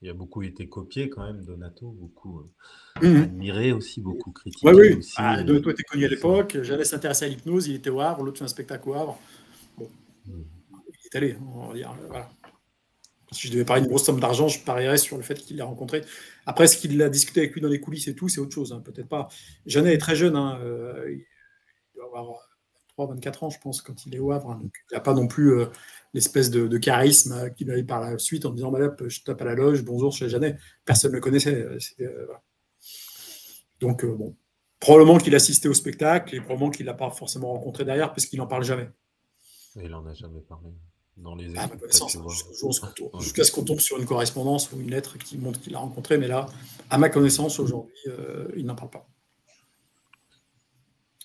a beaucoup été copié quand même, Donato, beaucoup admiré aussi, beaucoup critiqué aussi. Donato était connu à l'époque, Jeannet s'intéressait à l'hypnose, il était au Havre, l'autre fait un spectacle au Havre. Bon, il est allé, on va dire. Voilà. Si je devais parler d'une grosse somme d'argent, je parierais sur le fait qu'il l'a rencontré. Après, ce qu'il a discuté avec lui dans les coulisses et tout, c'est autre chose, hein, peut-être pas. Jeannet est très jeune, hein, il doit avoir 23-24 ans, je pense, quand il est au Havre. Hein, donc, il n'a pas non plus l'espèce de charisme qu'il a eu par la suite en disant bah là, je tape à la loge, bonjour, chez Jeannet. Personne ne le connaissait. Voilà. Donc, bon, probablement qu'il assistait au spectacle et probablement qu'il ne l'a pas forcément rencontré derrière, parce qu'il n'en parle jamais. Et il n'en a jamais parlé dans les À ma connaissance, ouais. jusqu'à ce qu'on tombe sur une correspondance ou une lettre qui montre qu'il l'a rencontré, mais là, à ma connaissance, aujourd'hui, il n'en parle pas.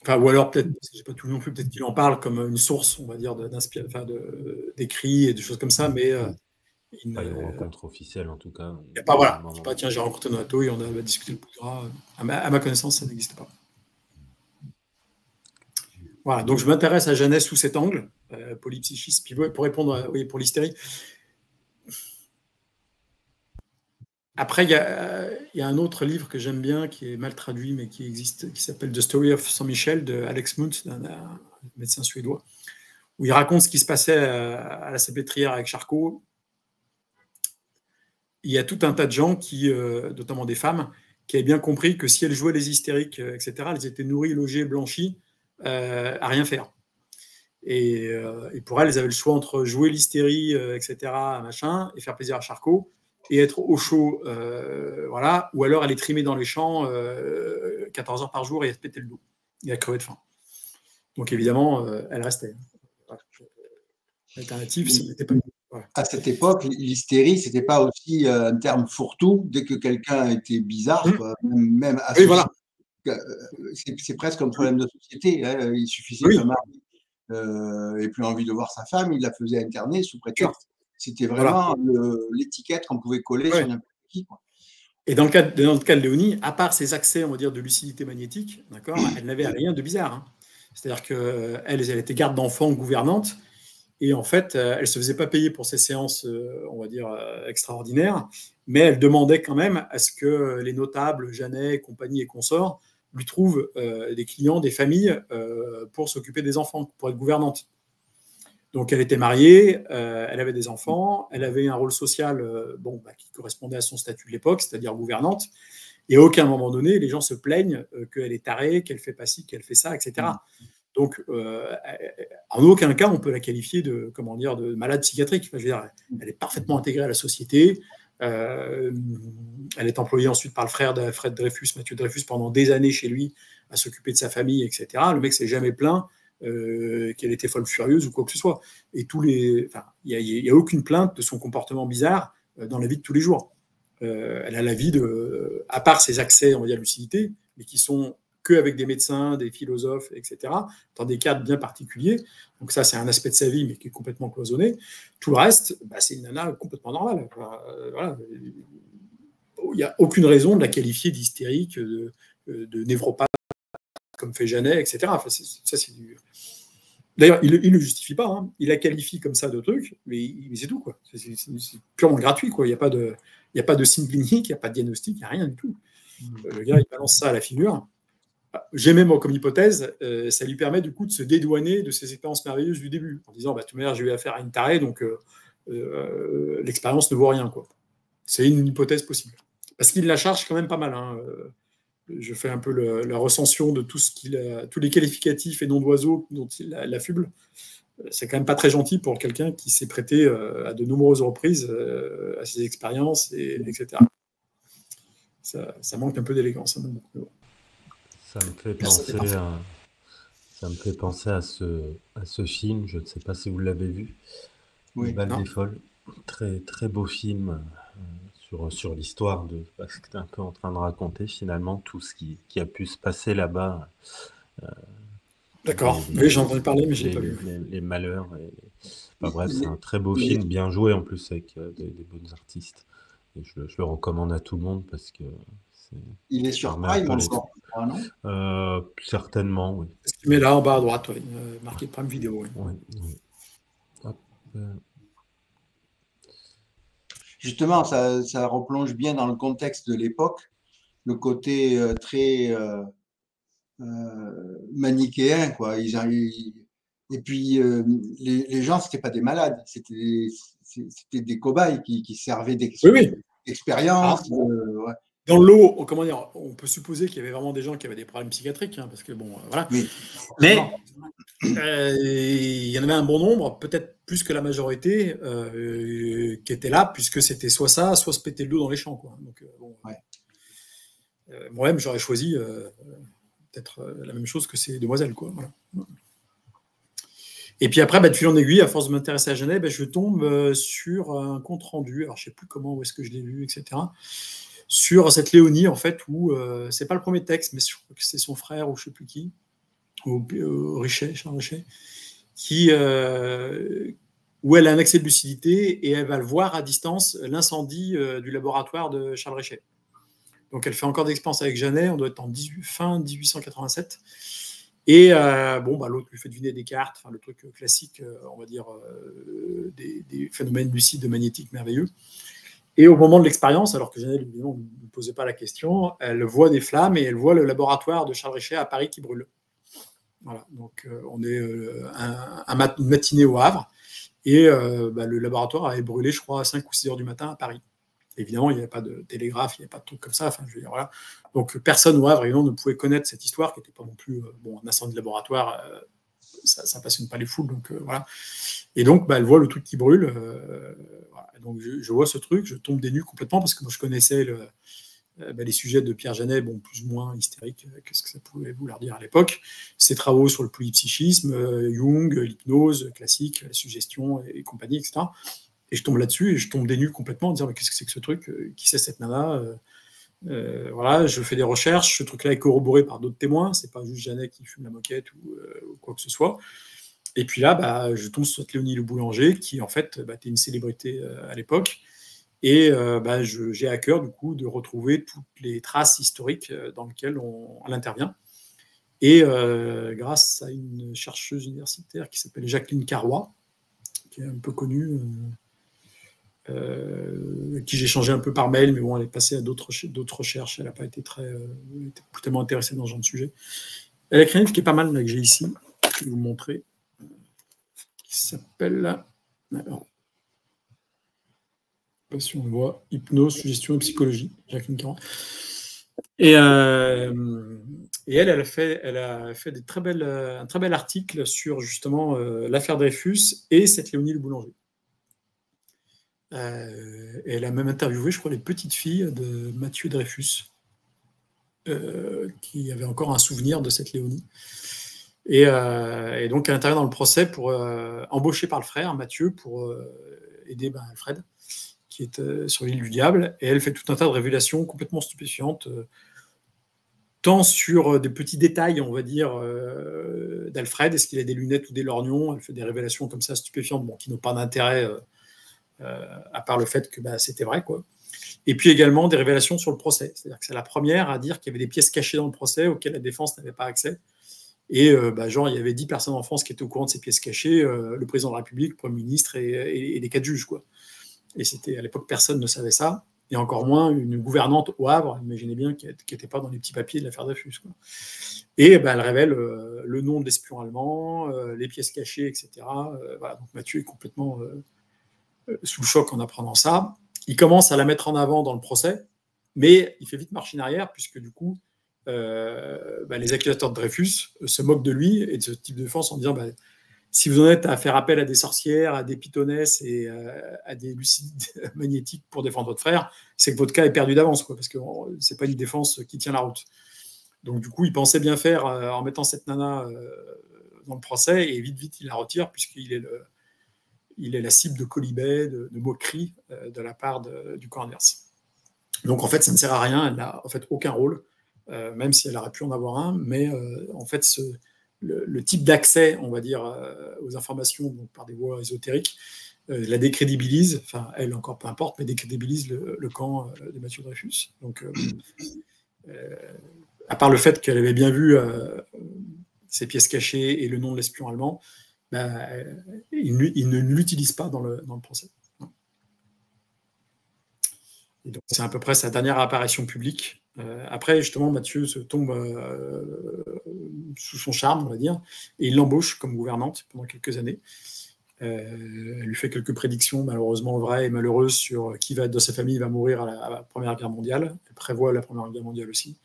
Enfin, ou alors peut-être, parce que j'ai pas tout non plus, peut-être qu'il en parle comme une source, on va dire, d'écrits et des choses comme ça, mais il pas une rencontre officielle en tout cas. Il n'y a pas, voilà. Je dis pas, tiens, j'ai rencontré Donato et on a discuté le bout de gras. À ma connaissance, ça n'existe pas. Voilà, donc je m'intéresse à Jeannet sous cet angle, polypsychisme, puis pour répondre pour l'hystérie. Après, il y a un autre livre que j'aime bien, qui est mal traduit, mais qui existe, qui s'appelle The Story of Saint-Michel, de Alex Muntz, un médecin suédois, où il raconte ce qui se passait à la Salpêtrière avec Charcot. Il y a tout un tas de gens, notamment des femmes, qui avaient bien compris que si elles jouaient les hystériques, etc., elles étaient nourries, logées, blanchies, à rien faire. Et pour elles avaient le choix entre jouer l'hystérie, etc., machin, et faire plaisir à Charcot, et être au chaud, voilà, ou alors aller trimer dans les champs 14 heures par jour et se péter le dos, et à crever de faim. Donc évidemment, elle restait. L'alternative, ce n'était pas. Voilà. À cette époque, l'hystérie, ce n'était pas aussi un terme fourre-tout. Dès que quelqu'un était bizarre, quoi, même associé, oui, voilà. C'est presque un problème de société. Hein. Il suffisait qu'un mari ait plus envie de voir sa femme, il la faisait interner sous prétexte. C'était vraiment l'étiquette qu'on pouvait coller sur n'importe qui. Quoi. Et dans le cas de Léonie, à part ses accès, on va dire, de lucidité magnétique, d'accord, elle n'avait rien de bizarre. Hein. C'est-à-dire qu'elle était garde d'enfants, gouvernante, et en fait, elle ne se faisait pas payer pour ses séances, on va dire, extraordinaires, mais elle demandait quand même à ce que les notables, Jeannet, compagnie et consorts, lui trouvent des clients, des familles, pour s'occuper des enfants, pour être gouvernante. Donc, elle était mariée, elle avait des enfants, elle avait un rôle social qui correspondait à son statut de l'époque, c'est-à-dire gouvernante. Et à aucun moment donné, les gens se plaignent qu'elle est tarée, qu'elle fait pas ci, qu'elle fait ça, etc. Donc, en aucun cas, on peut la qualifier de malade psychiatrique. Enfin, je veux dire, elle est parfaitement intégrée à la société. Elle est employée ensuite par le frère de Fred Dreyfus, Mathieu Dreyfus, pendant des années chez lui, à s'occuper de sa famille, etc. Le mec s'est jamais plaint qu'elle était folle furieuse ou quoi que ce soit. Et il n'y a aucune plainte de son comportement bizarre dans la vie de tous les jours. Elle a la vie à part ses accès, on va dire, à lucidité, mais qui sont qu'avec des médecins, des philosophes, etc., dans des cadres bien particuliers. Donc ça, c'est un aspect de sa vie, mais qui est complètement cloisonné. Tout le reste, c'est une nana complètement normale. Voilà. Il n'y a aucune raison de la qualifier d'hystérique, de névropathe, comme fait Jeannet, etc. Enfin, ça, c'est du... D'ailleurs, il ne le justifie pas. Hein. Il la qualifie comme ça de truc, mais c'est tout. C'est purement gratuit. Quoi. Il n'y a pas de signe clinique, il n'y a pas de diagnostic, il n'y a rien du tout. Le gars, il balance ça à la figure. J'ai même comme hypothèse, ça lui permet du coup de se dédouaner de ses expériences merveilleuses du début, en disant, de toute manière, j'ai eu affaire à une tarée, donc l'expérience ne vaut rien. C'est une hypothèse possible. Parce qu'il la charge quand même pas mal. Hein. Je fais un peu la recension de tous les qualificatifs et noms d'oiseaux dont il l'affuble. C'est quand même pas très gentil pour quelqu'un qui s'est prêté à de nombreuses reprises à ses expériences, etc. Ça manque un peu d'élégance. Hein, ça me fait penser à ce film, je ne sais pas si vous l'avez vu, Les Balles des Folles. Très, très beau film sur l'histoire de ce que tu es un peu en train de raconter, finalement, tout ce qui a pu se passer là-bas. D'accord, oui, j'ai entendu parler, mais je n'ai pas vu. Les malheurs. Bref, c'est un très beau film, bien joué en plus, avec des bonnes artistes. Et je le recommande à tout le monde parce que il est sur Prime encore, non certainement, oui. Tu mets là en bas à droite, marqué Prime Vidéo. Oui. Hop. Justement, ça replonge bien dans le contexte de l'époque, le côté très manichéen, quoi. Et puis, les gens, c'était pas des malades, c'était des cobayes qui servaient d'expérience. Ouais. Dans le lot, comment dire, on peut supposer qu'il y avait vraiment des gens qui avaient des problèmes psychiatriques, hein, parce que bon, voilà. Oui. Mais il y en avait un bon nombre, peut-être plus que la majorité, qui étaient là, puisque c'était soit ça, soit se péter le dos dans les champs, quoi. Donc, moi-même, j'aurais choisi peut-être la même chose que ces demoiselles, quoi. Voilà. Et puis après, de fil en aiguille, à force de m'intéresser à Genève, je tombe sur un compte rendu. Alors, je ne sais plus comment, où est-ce que je l'ai vu, etc. Sur cette Léonie, en fait, où c'est pas le premier texte, mais je crois que c'est son frère ou je ne sais plus qui, ou Richet, Charles Richet, où elle a un accès de lucidité et elle va le voir à distance, l'incendie du laboratoire de Charles Richet. Donc, elle fait encore des expériences avec Janet, on doit être fin 1887. Et l'autre lui fait deviner des cartes, le truc classique, on va dire, des phénomènes lucides magnétiques merveilleux. Et au moment de l'expérience, alors que Janet, évidemment, ne posait pas la question, elle voit des flammes et elle voit le laboratoire de Charles Richet à Paris qui brûle. Voilà, donc on est une matinée au Havre, et le laboratoire avait brûlé, je crois, à 5 ou 6 heures du matin à Paris. Évidemment, il n'y avait pas de télégraphe, il n'y avait pas de trucs comme ça. Enfin, je veux dire, voilà. Donc, personne au Havre, évidemment, ne pouvait connaître cette histoire, qui n'était pas non plus un incendie de laboratoire. Ça passionne pas les foules, donc voilà. Et donc, elle voit le truc qui brûle. Voilà. Donc, je vois ce truc, je tombe des nues complètement, parce que moi, je connaissais les sujets de Pierre Janet, plus ou moins hystériques, qu'est-ce que ça pouvait vouloir dire à l'époque. Ses travaux sur le polypsychisme, Jung, l'hypnose classique, la suggestion et compagnie, etc. Et je tombe là-dessus et je tombe des nues complètement en disant mais qu'est-ce que c'est que ce truc, qui c'est cette nana, voilà, je fais des recherches, ce truc-là est corroboré par d'autres témoins, c'est pas juste Janet qui fume la moquette ou quoi que ce soit. Et puis là, je tombe sur Léonie Le Boulanger qui en fait était une célébrité à l'époque, et j'ai à cœur du coup de retrouver toutes les traces historiques dans lesquelles elle intervient. Et grâce à une chercheuse universitaire qui s'appelle Jacqueline Carrois, qui est un peu connue, qui j'ai changé un peu par mail, mais bon, elle est passée à d'autres recherches. Elle n'a pas été plus tellement intéressée dans ce genre de sujet. Elle a écrit un livre qui est pas mal, là, que j'ai ici, je vais vous montrer, qui s'appelle, alors, je ne sais pas si on le voit, Hypnose, suggestion et psychologie, Jacqueline Caron. Et elle a fait un très bel article sur justement l'affaire Dreyfus et cette Léonie Le Boulanger. Et elle a même interviewé, je crois, les petites filles de Mathieu Dreyfus, qui avaient encore un souvenir de cette Léonie. Et donc, elle intervient dans le procès embauchée par le frère, Mathieu, pour aider Alfred, qui est sur l'île du Diable. Et elle fait tout un tas de révélations complètement stupéfiantes, tant sur des petits détails, on va dire, d'Alfred, est-ce qu'il a des lunettes ou des lorgnons. Elle fait des révélations comme ça stupéfiantes, qui n'ont pas d'intérêt, à part le fait que c'était vrai, quoi. Et puis également des révélations sur le procès. C'est-à-dire que c'est la première à dire qu'il y avait des pièces cachées dans le procès auxquelles la défense n'avait pas accès. Et genre, il y avait 10 personnes en France qui étaient au courant de ces pièces cachées, le président de la République, le Premier ministre et les 4 juges, quoi. Et c'était à l'époque, personne ne savait ça, et encore moins une gouvernante au Havre, imaginez bien, qui n'était pas dans les petits papiers de l'affaire Dreyfus, quoi. Et elle révèle le nom de l'espion allemand, les pièces cachées, etc. Voilà, donc Mathieu est complètement sous le choc en apprenant ça. Il commence à la mettre en avant dans le procès, mais il fait vite marche en arrière, puisque du coup, les accusateurs de Dreyfus se moquent de lui et de ce type de défense en disant si vous en êtes à faire appel à des sorcières, à des pythonesses et à des lucides magnétiques pour défendre votre frère, c'est que votre cas est perdu d'avance, quoi, parce que c'est pas une défense qui tient la route. Donc du coup, il pensait bien faire en mettant cette nana dans le procès, et vite, il la retire, puisqu'il est la cible de colibets, de moqueries de la part du camp adverse. Donc en fait, ça ne sert à rien, elle n'a en fait aucun rôle, même si elle aurait pu en avoir un, mais en fait, le type d'accès, on va dire, aux informations donc, par des voies ésotériques, la décrédibilise, enfin elle encore peu importe, mais décrédibilise le camp de Mathieu Dreyfus. Donc à part le fait qu'elle avait bien vu ces pièces cachées et le nom de l'espion allemand, il ne l'utilise pas dans le procès. Et donc, c'est à peu près sa dernière apparition publique. Après, justement, Mathieu se tombe sous son charme, on va dire, et il l'embauche comme gouvernante pendant quelques années. Elle lui fait quelques prédictions, malheureusement vraies et malheureuses, sur qui de sa famille va mourir à la Première Guerre mondiale. Elle prévoit la Première Guerre mondiale aussi.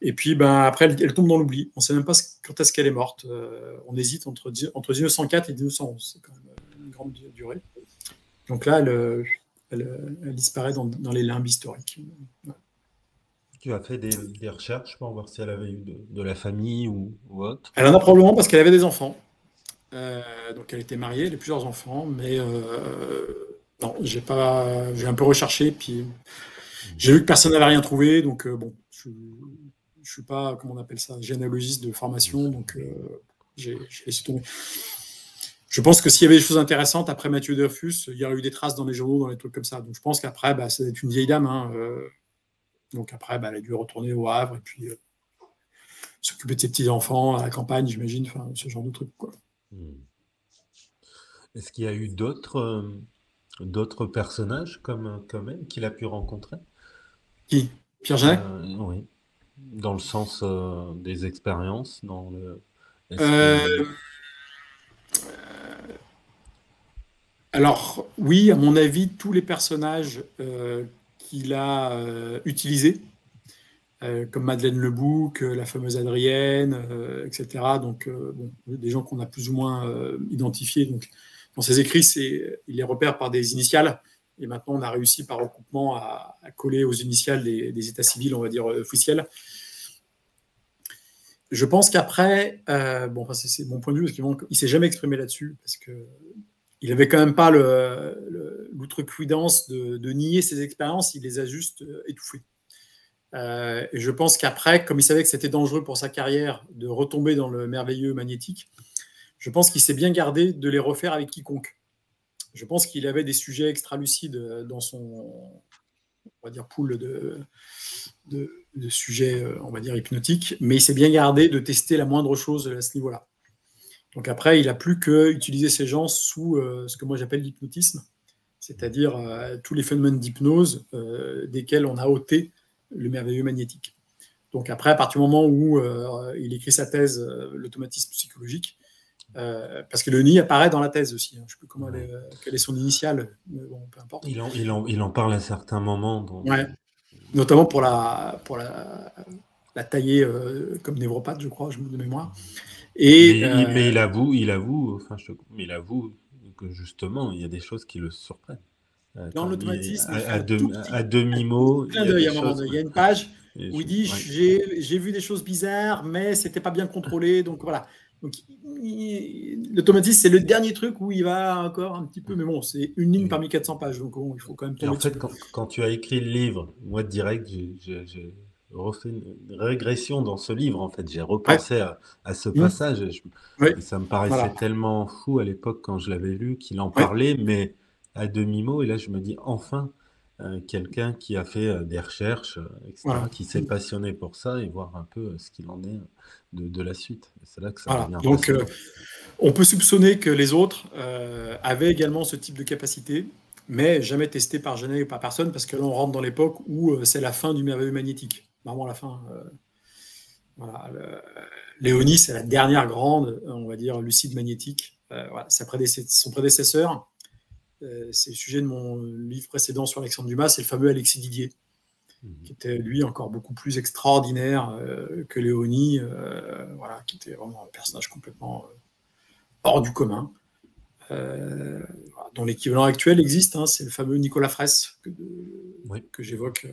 Et puis, après, elle tombe dans l'oubli. On ne sait même pas quand est-ce qu'elle est morte. On hésite entre 1904 et 1911. C'est quand même une grande durée. Donc là, elle disparaît dans les limbes historiques. Ouais. Tu as fait des recherches pour voir si elle avait eu de la famille ou autre? Elle en a probablement parce qu'elle avait des enfants. Donc elle était mariée, elle a plusieurs enfants, mais non, j'ai un peu recherché, puis j'ai vu que personne n'avait rien trouvé, donc bon, je suis pas, comment on appelle ça, généalogiste de formation, donc j'ai laissé tomber. Je pense que s'il y avait des choses intéressantes après Mathieu Dreyfus, il y aurait eu des traces dans les journaux, dans les trucs comme ça. Donc je pense qu'après, ça doit être une vieille dame, hein, donc après, elle a dû retourner au Havre et puis s'occuper de ses petits-enfants à la campagne, j'imagine, enfin, ce genre de trucs, quoi. Est-ce qu'il y a eu d'autres personnages comme elle qu'il a pu rencontrer? Qui? Pierre Janet? Oui. Dans le sens des expériences, Alors, oui, à mon avis, tous les personnages qu'il a utilisés, comme Madeleine Lebouc, la fameuse Adrienne, etc. Donc, des gens qu'on a plus ou moins identifiés. Donc, dans ses écrits, il les repère par des initiales. Et maintenant, on a réussi par recoupement à coller aux initiales des états civils, on va dire, officiels. Je pense qu'après, c'est mon point de vue, parce qu'il ne s'est jamais exprimé là-dessus, parce qu'il n'avait quand même pas l'outrecuidance de nier ses expériences, il les a juste étouffées. Et je pense qu'après, comme il savait que c'était dangereux pour sa carrière de retomber dans le merveilleux magnétique, je pense qu'il s'est bien gardé de les refaire avec quiconque. Je pense qu'il avait des sujets extra-lucides dans son, on va dire, pool de sujets, on va dire, hypnotiques, mais il s'est bien gardé de tester la moindre chose à ce niveau-là. Donc après, il n'a plus qu'utiliser ces gens sous ce que moi j'appelle l'hypnotisme, c'est-à-dire tous les phénomènes d'hypnose desquels on a ôté le merveilleux magnétique. Donc après, à partir du moment où il écrit sa thèse, l'automatisme psychologique, parce que le nid apparaît dans la thèse aussi. Hein. Je ne sais plus quelle est son initiale, mais bon, peu importe. Il en parle à certains moments. Ouais. Notamment pour la tailler comme névropathe, je crois, de mémoire. Mais il avoue que justement, il y a des choses qui le surprennent. Dans l'automatisme, à demi-mot, il y a une page où il dit j'ai vu des choses bizarres, mais c'était pas bien contrôlé, donc voilà. Donc l'automatisme, c'est le dernier truc où il va encore un petit peu, mais bon, c'est une ligne parmi 400 pages, donc bon, il faut quand même tomber dessus. En fait, quand tu as écrit le livre, moi direct, j'ai refait une régression dans ce livre. En fait, j'ai repensé à ce passage. Et ça me paraissait tellement fou à l'époque quand je l'avais lu qu'il en parlait, mais à demi-mot. Et là, je me dis enfin, quelqu'un qui a fait des recherches, etc., Voilà. qui s'est passionné pour ça et voir un peu ce qu'il en est de la suite. C'est là que ça Voilà. devient Donc, passionnant. on peut soupçonner que les autres avaient également ce type de capacité, mais jamais testé par Genet ou par personne, parce que là, on rentre dans l'époque où c'est la fin du merveilleux magnétique. Vraiment la fin. Voilà, Léonie, c'est la dernière grande, on va dire, lucide magnétique. Voilà, son prédécesseur, c'est le sujet de mon livre précédent sur Alexandre Dumas, c'est le fameux Alexis Didier, qui était lui encore beaucoup plus extraordinaire que Léonie, voilà, qui était vraiment un personnage complètement hors du commun. Dont l'équivalent actuel existe, hein, c'est le fameux Nicolas Fraisse que j'évoque,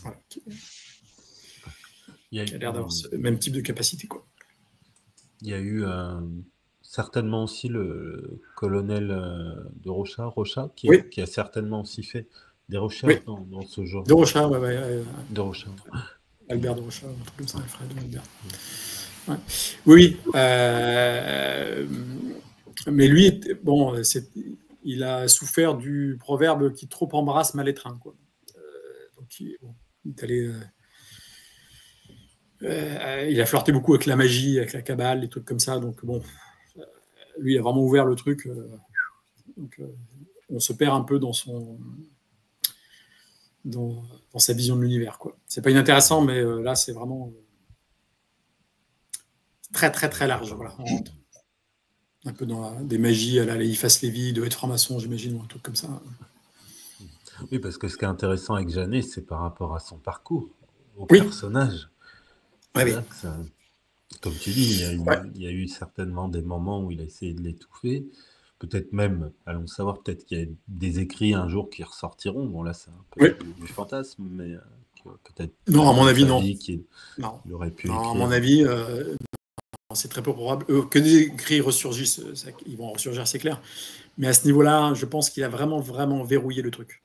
voilà, qui a l'air d'avoir ce même type de capacité, quoi. Il y a eu certainement aussi le colonel de Rochat qui a certainement aussi fait des recherches dans ce genre. De Rochat, de Rochat. Albert de Rochat, un truc comme ça, Alfred Albert. Ouais. Oui, mais lui, bon, il a souffert du proverbe qui trop embrasse mal étreint, quoi. Donc, il est allé. Il a flirté beaucoup avec la magie, avec la cabale, des trucs comme ça. Donc, bon, lui, il a vraiment ouvert le truc. Donc, on se perd un peu dans sa vision de l'univers, quoi. C'est pas inintéressant, mais là, c'est vraiment très, très, très large. Voilà. On rentre un peu dans des magies à la Eliphas Lévy, de être franc-maçon, j'imagine, ou un truc comme ça. Oui, parce que ce qui est intéressant avec Genet, c'est par rapport à son parcours, au personnage. Oui. Comme tu dis, il y a eu certainement des moments où il a essayé de l'étouffer. Peut-être même, allons savoir, peut-être qu'il y a des écrits un jour qui ressortiront. Bon, là, c'est un peu du fantasme, mais peut-être. Non, à mon avis, non. Il aurait pu écrire. À mon avis, c'est très peu probable. Que des écrits ressurgissent, ils vont ressurgir, c'est clair. Mais à ce niveau-là, je pense qu'il a vraiment, vraiment verrouillé le truc.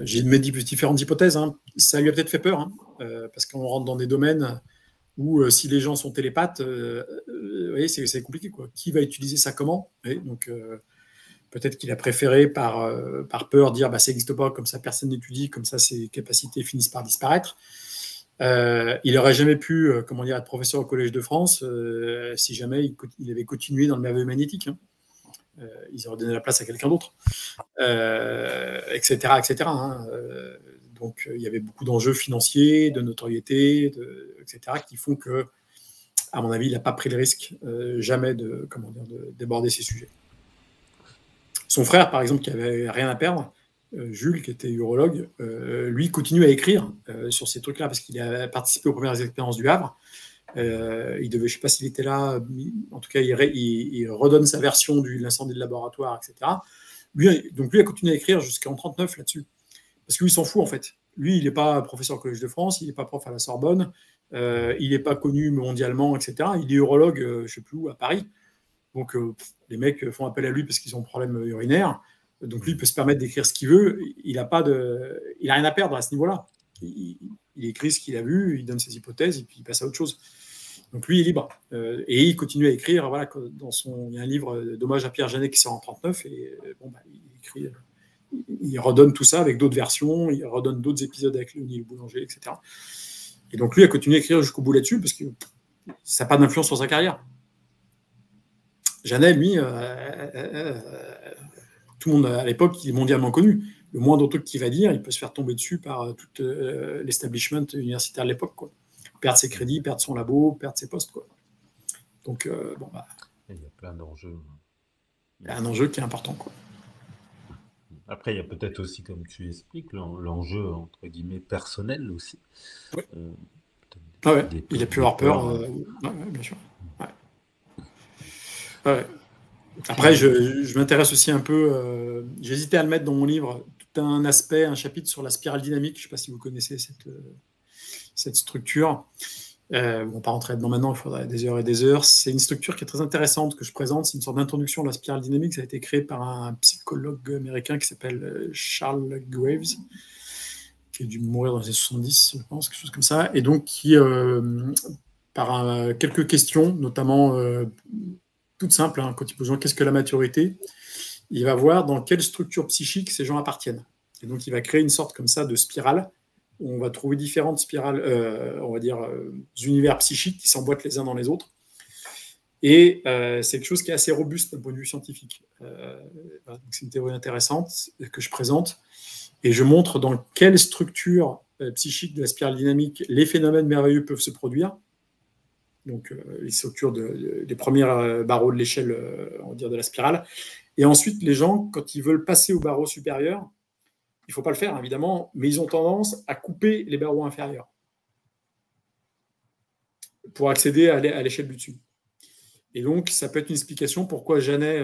J'ai mes différentes hypothèses. Hein. Ça lui a peut-être fait peur, hein, parce qu'on rentre dans des domaines où si les gens sont télépathes, vous voyez, c'est compliqué, quoi. Qui va utiliser ça comment? Donc, peut-être qu'il a préféré, par peur, dire bah, ça n'existe pas, comme ça personne n'étudie, comme ça ses capacités finissent par disparaître. Il n'aurait jamais pu être professeur au Collège de France si jamais il avait continué dans le merveilleux magnétique. Hein. Ils auraient donné la place à quelqu'un d'autre, etc. etc. Hein. Donc, il y avait beaucoup d'enjeux financiers, de notoriété, etc., qui font que, à mon avis, il n'a pas pris le risque jamais de d'aborder ces sujets. Son frère, par exemple, qui avait rien à perdre, Jules, qui était urologue, lui continue à écrire sur ces trucs-là parce qu'il a participé aux premières expériences du Havre. Il devait, je ne sais pas s'il était là, en tout cas, il redonne sa version de l'incendie de laboratoire, etc. Lui a continué à écrire jusqu'en 1939 là-dessus. Parce que lui, il s'en fout, en fait. Lui, il n'est pas professeur au Collège de France, il n'est pas prof à la Sorbonne, il n'est pas connu mondialement, etc. Il est urologue, je ne sais plus où, à Paris. Donc, les mecs font appel à lui parce qu'ils ont un problème urinaire. Donc, lui, il peut se permettre d'écrire ce qu'il veut. Il n'a rien à perdre à ce niveau-là. Il écrit ce qu'il a vu, il donne ses hypothèses, et puis il passe à autre chose. Donc, lui, il est libre. Et il continue à écrire. Voilà, il y a un livre d'hommage à Pierre Genet qui sort en 1939, et il écrit... Il redonne tout ça avec d'autres versions, il redonne d'autres épisodes avec Léonie le Boulanger, etc. Et donc, lui a continué à écrire jusqu'au bout là-dessus, parce que ça n'a pas d'influence sur sa carrière. Genet, lui, tout le monde à l'époque, il est mondialement connu. Le moindre truc qu'il va dire, il peut se faire tomber dessus par tout l'establishment universitaire de l'époque, quoi. Perdre ses crédits, perdre son labo, perdre ses postes, quoi. Donc, il y a plein d'enjeux. Il y a un enjeu qui est important, quoi. Après, il y a peut-être aussi, comme tu expliques, l'enjeu, entre guillemets, personnel aussi. Oui. Il a pu avoir peur. Bien sûr. Ouais. Après, je m'intéresse aussi un peu, j'hésitais à le mettre dans mon livre, tout un aspect, un chapitre sur la spirale dynamique. Je ne sais pas si vous connaissez cette structure. On ne va pas rentrer dedans maintenant, il faudrait des heures et des heures. C'est une structure qui est très intéressante que je présente. C'est une sorte d'introduction à la spirale dynamique. Ça a été créé par un psychologue américain qui s'appelle Charles Graves, qui a dû mourir dans les années 70, je pense, quelque chose comme ça. Et donc, qui, par quelques questions, notamment toutes simples, hein, quand il pose qu'est-ce que la maturité, il va voir dans quelle structure psychique ces gens appartiennent. Et donc, il va créer une sorte comme ça de spirale, où on va trouver différentes spirales, on va dire, univers psychiques qui s'emboîtent les uns dans les autres. Et c'est quelque chose qui est assez robuste d'un point de vue scientifique. C'est une théorie intéressante que je présente. Et je montre dans quelle structure psychique de la spirale dynamique les phénomènes merveilleux peuvent se produire. Donc, les structures des premiers barreaux de l'échelle, on va dire, de la spirale. Et ensuite, les gens, quand ils veulent passer au barreau supérieur, il ne faut pas le faire, évidemment, mais ils ont tendance à couper les barreaux inférieurs pour accéder à l'échelle du dessus. Et donc, ça peut être une explication pourquoi Janet,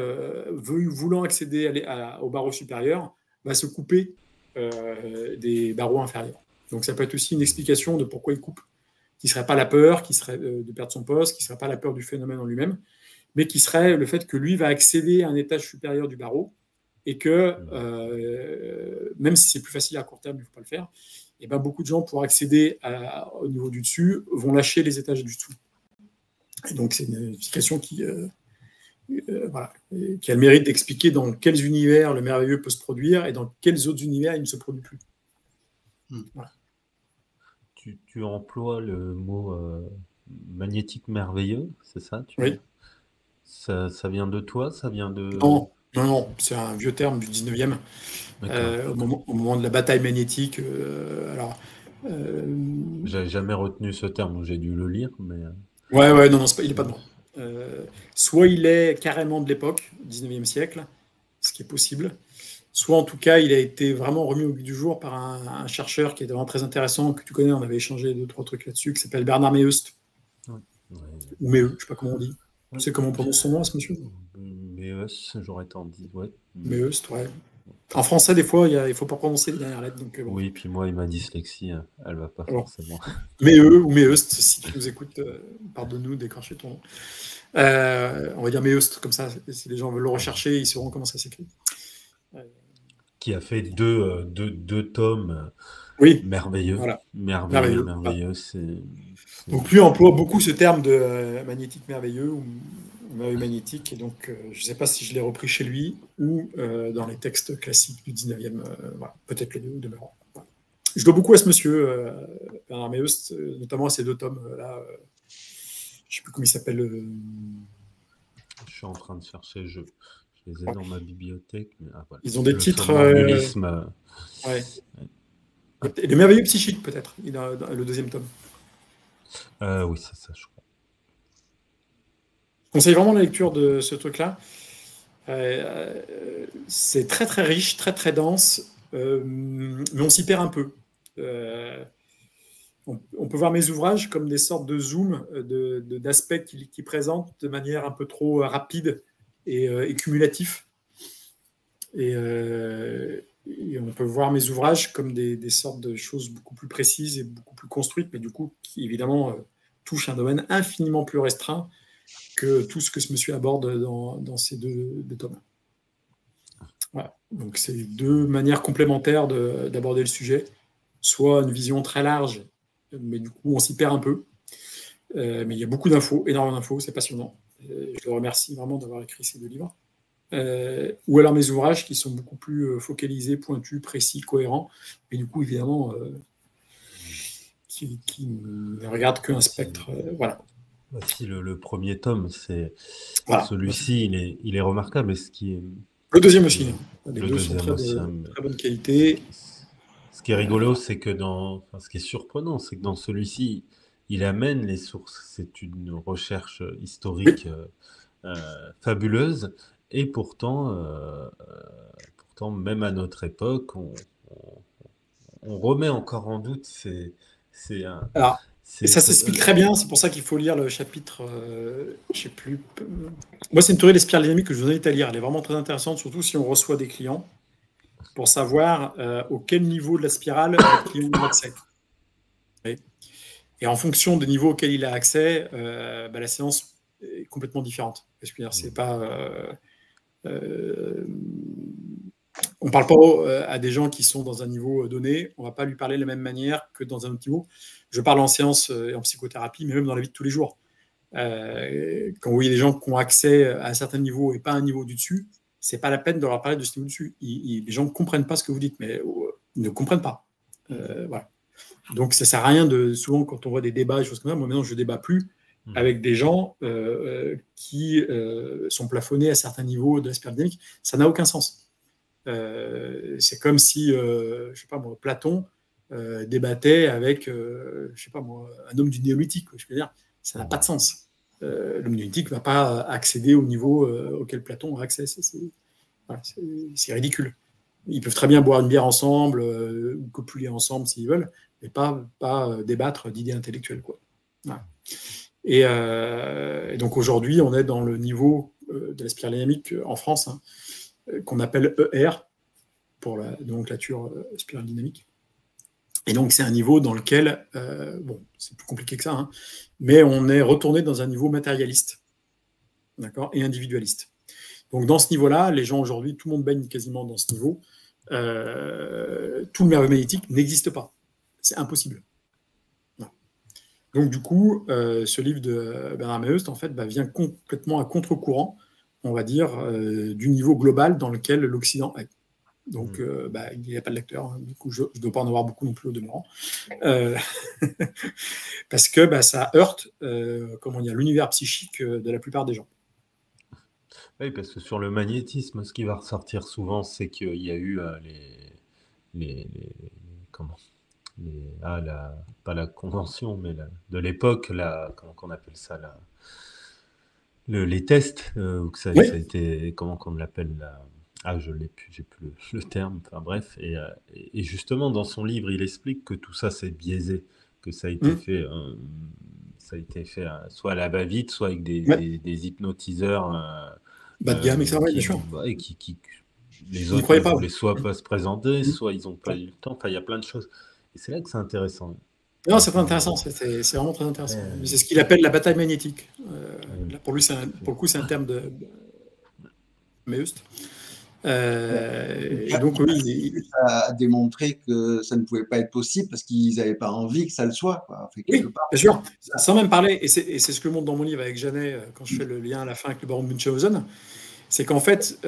voulant accéder au barreau supérieur, va se couper des barreaux inférieurs. Donc, ça peut être aussi une explication de pourquoi il coupe, qui ne serait pas la peur qui serait de perdre son poste, qui ne serait pas la peur du phénomène en lui-même, mais qui serait le fait que lui va accéder à un étage supérieur du barreau et que, même si c'est plus facile à court terme, il ne faut pas le faire, et ben beaucoup de gens, pour accéder au niveau du dessus, vont lâcher les étages du dessous. Et donc, c'est une explication qui a le mérite d'expliquer dans quels univers le merveilleux peut se produire et dans quels autres univers il ne se produit plus. Voilà. Tu emploies le mot magnétique merveilleux, c'est ça? Oui. Ça vient de toi? Ça vient de... Non, c'est un vieux terme du 19e. Au moment de la bataille magnétique. J'avais jamais retenu ce terme, donc j'ai dû le lire, mais... Ouais, non, il n'est pas dedans. Soit il est carrément de l'époque, 19e siècle, ce qui est possible, soit en tout cas il a été vraiment remis au goût du jour par un chercheur qui est vraiment très intéressant, que tu connais, on avait échangé 2-3 trucs là-dessus, qui s'appelle Bernard Meust. Ouais. Ou Meust, je ne sais pas comment on dit. Tu sais comment on prononce son nom à ce monsieur? Meust, j'aurais tendance, ouais. Meust, ouais. En français, des fois, il ne faut pas prononcer les dernières lettres. Donc, bon. Oui, puis moi, ma dyslexie, elle ne va pas forcément. Ou Meust, si tu nous écoutes, pardonne-nous d'écorcher ton nom. On va dire Meust, comme ça, si les gens veulent le rechercher, ils sauront comment ça s'écrit. Qui a fait deux tomes merveilleux. Voilà. Merveilleux. Donc lui emploie beaucoup ce terme de magnétique merveilleux ou merveilleux magnétique, et donc je ne sais pas si je l'ai repris chez lui ou dans les textes classiques du 19e, peut-être les deux demeurant. Voilà. Je dois beaucoup à ce monsieur, Bernard Meust, notamment à ces 2 tomes là. Je ne sais plus comment il s'appelle. Je suis en train de chercher, je les ai dans ma bibliothèque. Mais, voilà. Ils ont des titres. Les merveilleux psychiques, peut-être, il a le 2e tome. Oui, c'est ça, je crois. Je conseille vraiment la lecture de ce truc-là. C'est très, très riche, très, très dense, mais on s'y perd un peu. On peut voir mes ouvrages comme des sortes de zoom d'aspects qui présentent de manière un peu trop rapide et cumulatif. Et on peut voir mes ouvrages comme des sortes de choses beaucoup plus précises et beaucoup plus construites, mais du coup, qui évidemment touchent un domaine infiniment plus restreint que tout ce que ce monsieur aborde dans ces 2 tomes. Voilà. Donc, c'est 2 manières complémentaires d'aborder le sujet. Soit une vision très large, mais du coup, on s'y perd un peu. Mais il y a beaucoup d'infos, énormément d'infos, c'est passionnant. Je le remercie vraiment d'avoir écrit ces 2 livres. Ou alors mes ouvrages qui sont beaucoup plus focalisés, pointus, précis, cohérents, mais du coup, évidemment, qui ne regardent qu'un spectre. Voilà. Voici le premier tome, c'est celui-ci, il est remarquable. Et ce qui est... Le 2e aussi. Les 2 sont de très bonne qualité. Ce qui est rigolo, c'est que ce qui est surprenant, c'est que dans celui-ci, il amène les sources. C'est une recherche historique fabuleuse. Et pourtant, même à notre époque, on remet encore en doute et ça s'explique très bien, c'est pour ça qu'il faut lire le chapitre, je ne sais plus. Moi, c'est une théorie des spirales dynamiques que je vous invite à lire. Elle est vraiment très intéressante, surtout si on reçoit des clients, pour savoir auquel niveau de la spirale le client a accès. Et en fonction du niveau auquel il a accès, la séance est complètement différente. C'est pas... on ne parle pas à des gens qui sont dans un niveau donné, on ne va pas lui parler de la même manière que dans un autre niveau. Je parle en séance et en psychothérapie, mais même dans la vie de tous les jours. Quand vous voyez des gens qui ont accès à un certain niveau et pas à un niveau du dessus, c'est pas la peine de leur parler de ce niveau dessus. Les gens ne comprennent pas ce que vous dites, mais ils ne comprennent pas. Voilà. Donc, ça ne sert à rien souvent, quand on voit des débats, des choses comme ça, moi maintenant, je ne débat plus avec des gens qui sont plafonnés à certains niveaux de la spirale dynamique. Ça n'a aucun sens. C'est comme si, je sais pas moi, Platon débattait avec, je sais pas moi, un homme du néolithique. Je veux dire, ça n'a pas de sens. L'homme du néolithique ne va pas accéder au niveau auquel Platon a accès. C'est ridicule. Ils peuvent très bien boire une bière ensemble ou copuler ensemble s'ils veulent, mais pas débattre d'idées intellectuelles, quoi. Voilà. Et donc aujourd'hui, on est dans le niveau de la spirale dynamique en France, hein, qu'on appelle ER, pour la nomenclature spirale dynamique. Et donc c'est un niveau dans lequel, bon, c'est plus compliqué que ça, hein, mais on est retourné dans un niveau matérialiste, d'accord, et individualiste. Donc dans ce niveau-là, les gens aujourd'hui, tout le monde baigne quasiment dans ce niveau. Tout le merveilleux magnétique n'existe pas. C'est impossible. Non. Donc du coup, ce livre de Bernard Meust, en fait, vient complètement à contre-courant, on va dire, du niveau global dans lequel l'Occident est. Donc, il n'y a pas de lecteur, hein. Du coup, je ne dois pas en avoir beaucoup non plus au demeurant. Parce que ça heurte l'univers psychique de la plupart des gens. Oui, parce que sur le magnétisme, ce qui va ressortir souvent, c'est qu'il y a eu pas la convention, mais de l'époque, comment qu'on appelle ça, les tests, que ça a été, comment qu'on l'appelle, je l'ai plus, j'ai plus le terme, enfin bref, et justement, dans son livre, il explique que tout ça, c'est biaisé, que ça a été fait... ça a été fait soit à la va-vite, soit avec des hypnotiseurs bas de gamme, etc. Bien sûr. Les autres ne voulaient soit pas se présenter, soit ils n'ont pas eu le temps. Enfin, il y a plein de choses. Et c'est là que c'est intéressant. Non, c'est pas intéressant. C'est vraiment très intéressant. C'est ce qu'il appelle la bataille magnétique. Là, pour lui, pour le coup, c'est un terme de Meust. Et donc, il a démontré que ça ne pouvait pas être possible parce qu'ils n'avaient pas envie que ça le soit, quoi. Oui, bien sûr. Sans même parler, et c'est ce que je montre dans mon livre avec Janet, quand je fais le lien à la fin avec le baron de Munchausen, c'est qu'en fait,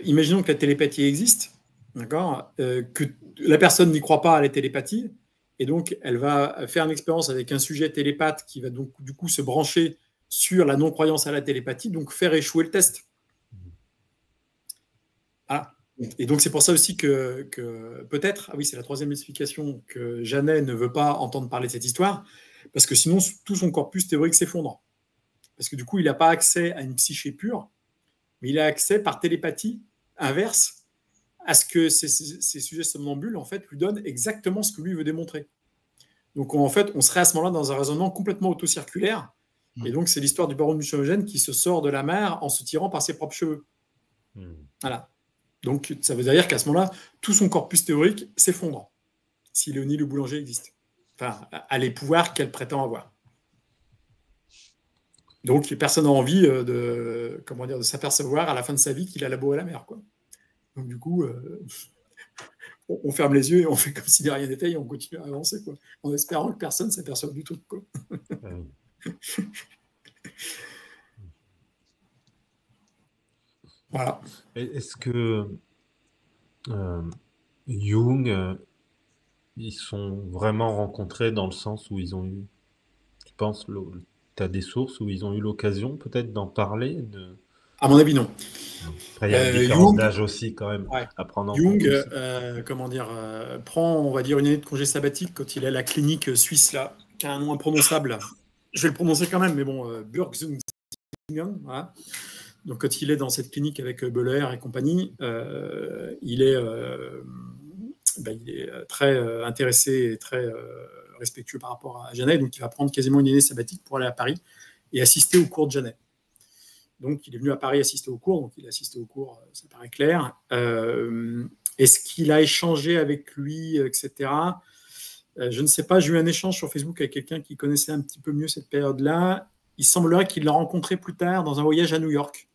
imaginons que la télépathie existe, d'accord, que la personne n'y croit pas à la télépathie, et donc elle va faire une expérience avec un sujet télépathe qui va donc du coup se brancher sur la non-croyance à la télépathie, donc faire échouer le test. Voilà. Et donc c'est pour ça aussi que peut-être, c'est la troisième explication, que Janet ne veut pas entendre parler de cette histoire, parce que sinon tout son corpus théorique s'effondre. Parce que du coup, il n'a pas accès à une psyché pure, mais il a accès par télépathie inverse à ce que ces sujets somnambules en fait lui donnent exactement ce que lui veut démontrer. Donc en fait, on serait à ce moment-là dans un raisonnement complètement autocirculaire. Et donc c'est l'histoire du baron de Munchausen qui se sort de la mer en se tirant par ses propres cheveux. Voilà. Donc ça veut dire qu'à ce moment-là, tout son corpus théorique s'effondre si Léonie le boulanger existe. Enfin, a les pouvoirs qu'elle prétend avoir. Donc personne n'a envie de s'apercevoir à la fin de sa vie qu'il a labouré la mer, quoi. Donc du coup, on ferme les yeux et on fait comme si de rien n'était et on continue à avancer, quoi, en espérant que personne ne s'aperçoive du truc, quoi. Voilà. Est-ce que Jung, ils sont vraiment rencontrés dans le sens où ils ont eu, tu penses, tu as des sources où ils ont eu l'occasion peut-être d'en parler À mon avis, non. Après, il y a une différence d'âge aussi quand même à prendre en compte. Jung, prend, on va dire, une année de congé sabbatique quand il est à la clinique suisse, là, qui a un nom imprononçable. Je vais le prononcer quand même, mais bon, Burgzungen. Voilà. Donc, quand il est dans cette clinique avec Böhler et compagnie, il est très intéressé et très respectueux par rapport à Janet. Donc, il va prendre quasiment une année sabbatique pour aller à Paris et assister au cours de Janet. Donc, il est venu à Paris assister au cours. Donc, il a assisté au cours, ça paraît clair. Est-ce qu'il a échangé avec lui, etc. Je ne sais pas. J'ai eu un échange sur Facebook avec quelqu'un qui connaissait un petit peu mieux cette période-là. Il semblerait qu'il l'a rencontré plus tard dans un voyage à New York.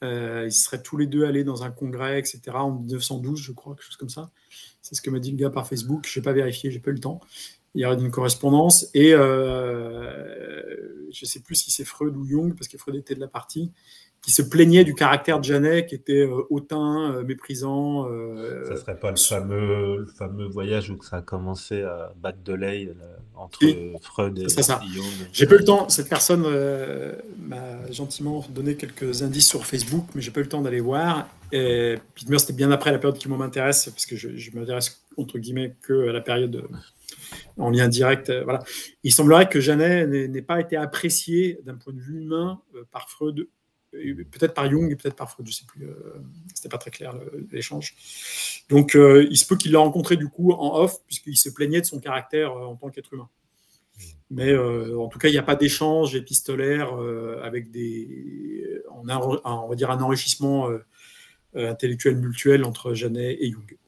Ils seraient tous les deux allés dans un congrès, etc. en 1912, je crois, quelque chose comme ça. C'est ce que m'a dit le gars par Facebook. Je n'ai pas vérifié, j'ai pas eu le temps. Il y aurait une correspondance. Et je ne sais plus si c'est Freud ou Jung, parce que Freud était de la partie, qui se plaignait du caractère de Janet, qui était hautain, méprisant. Ça serait pas le fameux voyage où ça a commencé à battre de l'aile entre Freud et ça. Jung. J'ai pas eu le temps. Cette personne m'a gentiment donné quelques indices sur Facebook, mais j'ai pas eu le temps d'aller voir. Et puis c'était bien après la période qui m'intéresse, puisque je m'intéresse entre guillemets que à la période en lien direct. Voilà. Il semblerait que Janet n'ait pas été appréciée d'un point de vue humain par Freud, peut-être par Jung et peut-être par Freud, je sais plus. C'était pas très clair l'échange. Donc il se peut qu'il l'a rencontré du coup en off, puisqu'il se plaignait de son caractère en tant qu'être humain. Mais en tout cas, il n'y a pas d'échange épistolaire avec on va dire un enrichissement intellectuel mutuel entre Janet et Jung.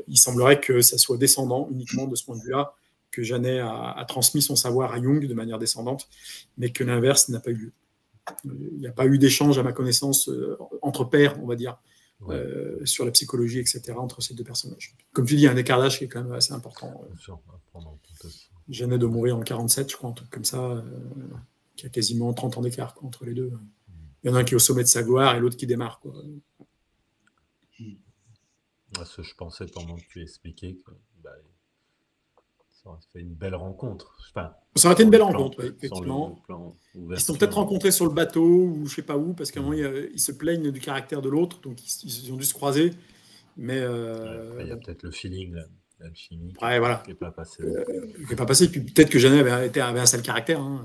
Il semblerait que ça soit descendant uniquement de ce point de vue-là, que Janet a transmis son savoir à Jung de manière descendante, mais que l'inverse n'a pas eu lieu. Il n'y a pas eu d'échange, à ma connaissance, entre pairs, on va dire, sur la psychologie, etc., entre ces deux personnages. Comme tu dis, il y a un écart d'âge qui est quand même assez important. Janet de mourir en 47, je crois, un truc comme ça, qui a quasiment 30 ans d'écart entre les deux. Il y en a un qui est au sommet de sa gloire et l'autre qui démarre, quoi. Je pensais pendant que tu expliquais que ça aurait fait une belle rencontre. Enfin, ça aurait été une belle rencontre, effectivement. Ils se sont peut-être rencontrés sur le bateau ou je sais pas où, parce qu'à un moment, ils se plaignent du caractère de l'autre, donc ils ont dû se croiser. Mais il y a peut-être le feeling, l'alchimie qui n'est pas passé. Qui n'est pas passé. Puis peut-être que Janet avait un sale caractère. Hein.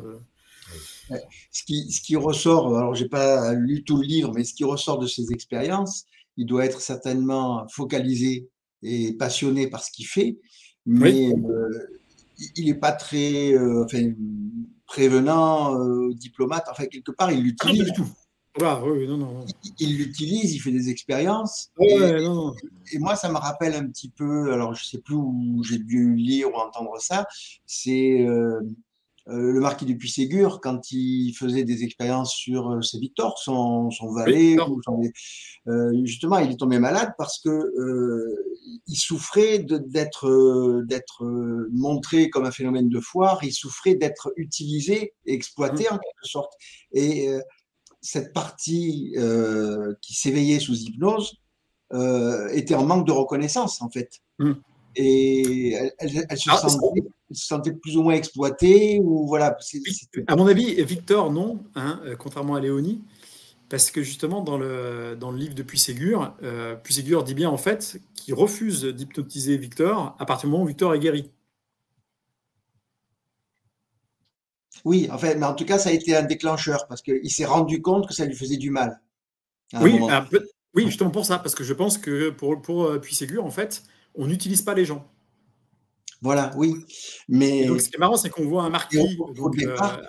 Ce qui ressort, alors j'ai pas lu tout le livre, mais ce qui ressort de ses expériences, il doit être certainement focalisé et passionné par ce qu'il fait, mais il n'est pas très prévenant, diplomate. Enfin, quelque part, il l'utilise. Ah, du tout. Non. Il l'utilise, il fait des expériences. Et moi, ça me rappelle un petit peu, alors je ne sais plus où j'ai dû lire ou entendre ça, c'est le marquis de Puységur, quand il faisait des expériences sur c'est Victor, son valet. Justement, il est tombé malade parce que il souffrait d'être montré comme un phénomène de foire, il souffrait d'être utilisé et exploité en quelque sorte. Et cette partie qui s'éveillait sous hypnose était en manque de reconnaissance, en fait. Et elle se sentait plus ou moins exploitée, ou voilà. À mon avis, Victor, non, hein, contrairement à Léonie, parce que justement, dans le livre de Puységur, Puységur dit bien, en fait, qu'il refuse d'hypnotiser Victor à partir du moment où Victor est guéri. Oui, en fait, mais en tout cas, ça a été un déclencheur, parce qu'il s'est rendu compte que ça lui faisait du mal. Oui, justement pour ça, parce que je pense que pour Puységur, en fait, on n'utilise pas les gens. Voilà, oui. Mais et donc, ce qui est marrant, c'est qu'on voit un marquis, au départ,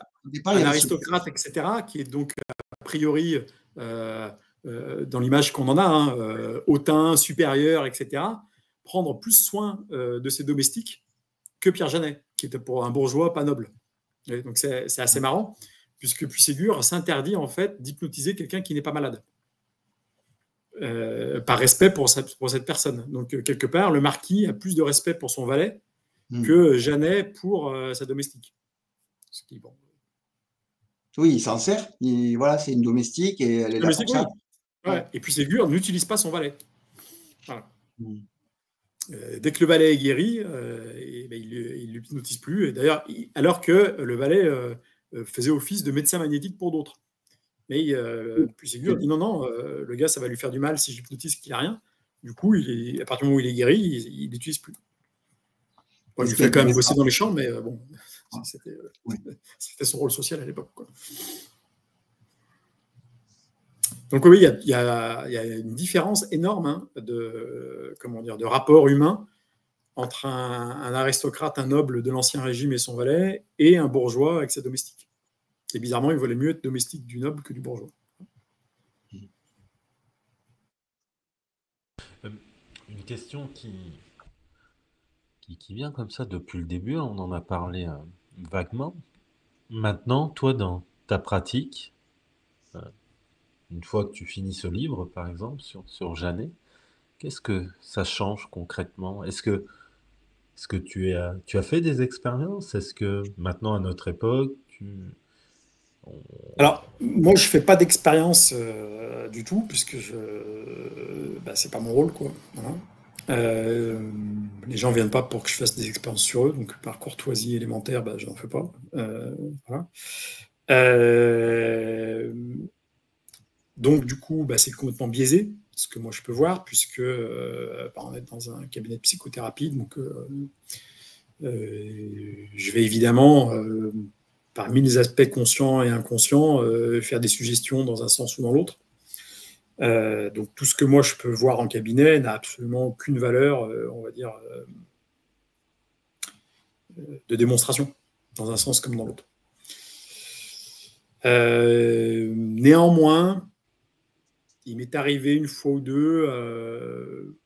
un aristocrate, etc., qui est donc a priori, dans l'image qu'on en a, hein, hautain, supérieur, etc., prendre plus soin de ses domestiques que Pierre Janet, qui était pour un bourgeois pas noble. Et donc, c'est assez marrant, puisque Puységur s'interdit en fait d'hypnotiser quelqu'un qui n'est pas malade. Par respect pour cette personne. Donc, quelque part, le marquis a plus de respect pour son valet que Janet pour sa domestique. Ce qui, bon. Oui, il s'en sert. Voilà, c'est une domestique et elle est là pour ça. Ouais. Et puis Ségur n'utilise pas son valet. Voilà. Dès que le valet est guéri, il ne l'hypnotise plus. Et d'ailleurs, alors que le valet faisait office de médecin magnétique pour d'autres. Mais puis Ségur dit non, le gars, ça va lui faire du mal si j'hypnotise qu'il n'a rien. Du coup, à partir du moment où il est guéri, il n'utilise plus. Bon, il fait quand même bosser dans les champs, mais bon, c'était son rôle social à l'époque. Donc oui, il y a une différence énorme de rapport humain entre un aristocrate, un noble de l'Ancien Régime et son valet, et un bourgeois avec sa domestique. Et bizarrement, il valait mieux être domestique du noble que du bourgeois. Une question qui vient comme ça depuis le début, on en a parlé vaguement. Maintenant, toi, dans ta pratique, une fois que tu finis ce livre, par exemple, sur Janet, qu'est-ce que ça change concrètement? Est-ce que tu as fait des expériences? Est-ce que maintenant, à notre époque, Alors, moi, je fais pas d'expérience du tout, puisque c'est pas mon rôle, quoi. Voilà. Les gens viennent pas pour que je fasse des expériences sur eux, donc par courtoisie élémentaire, je n'en fais pas. Voilà. Euh, donc, du coup, c'est complètement biaisé, ce que moi je peux voir, puisque on est dans un cabinet de psychothérapie, donc je vais évidemment, parmi les aspects conscients et inconscients, faire des suggestions dans un sens ou dans l'autre. Donc tout ce que moi je peux voir en cabinet n'a absolument aucune valeur, on va dire, de démonstration, dans un sens comme dans l'autre. Néanmoins, il m'est arrivé une fois ou deux,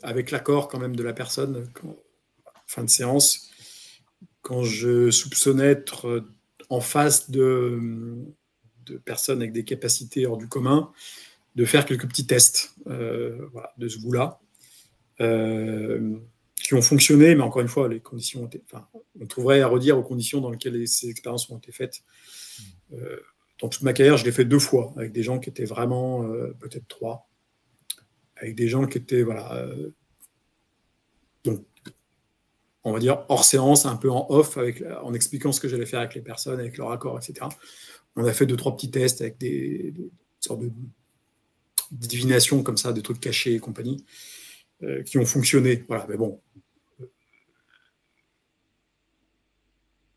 avec l'accord quand même de la personne, fin de séance, quand je soupçonnais être en face de personnes avec des capacités hors du commun, de faire quelques petits tests de ce goût-là, qui ont fonctionné, mais encore une fois, les conditions ont été, on trouverait à redire aux conditions dans lesquelles ces expériences ont été faites. Dans toute ma carrière, je l'ai fait 2 fois, avec des gens qui étaient vraiment, peut-être 3, avec des gens qui étaient, donc, on va dire, hors séance, un peu en off, en expliquant ce que j'allais faire avec les personnes, avec leur accord, etc. On a fait 2-3 petits tests avec des sortes de divination comme ça, des trucs cachés et compagnie, qui ont fonctionné. Voilà, mais bon.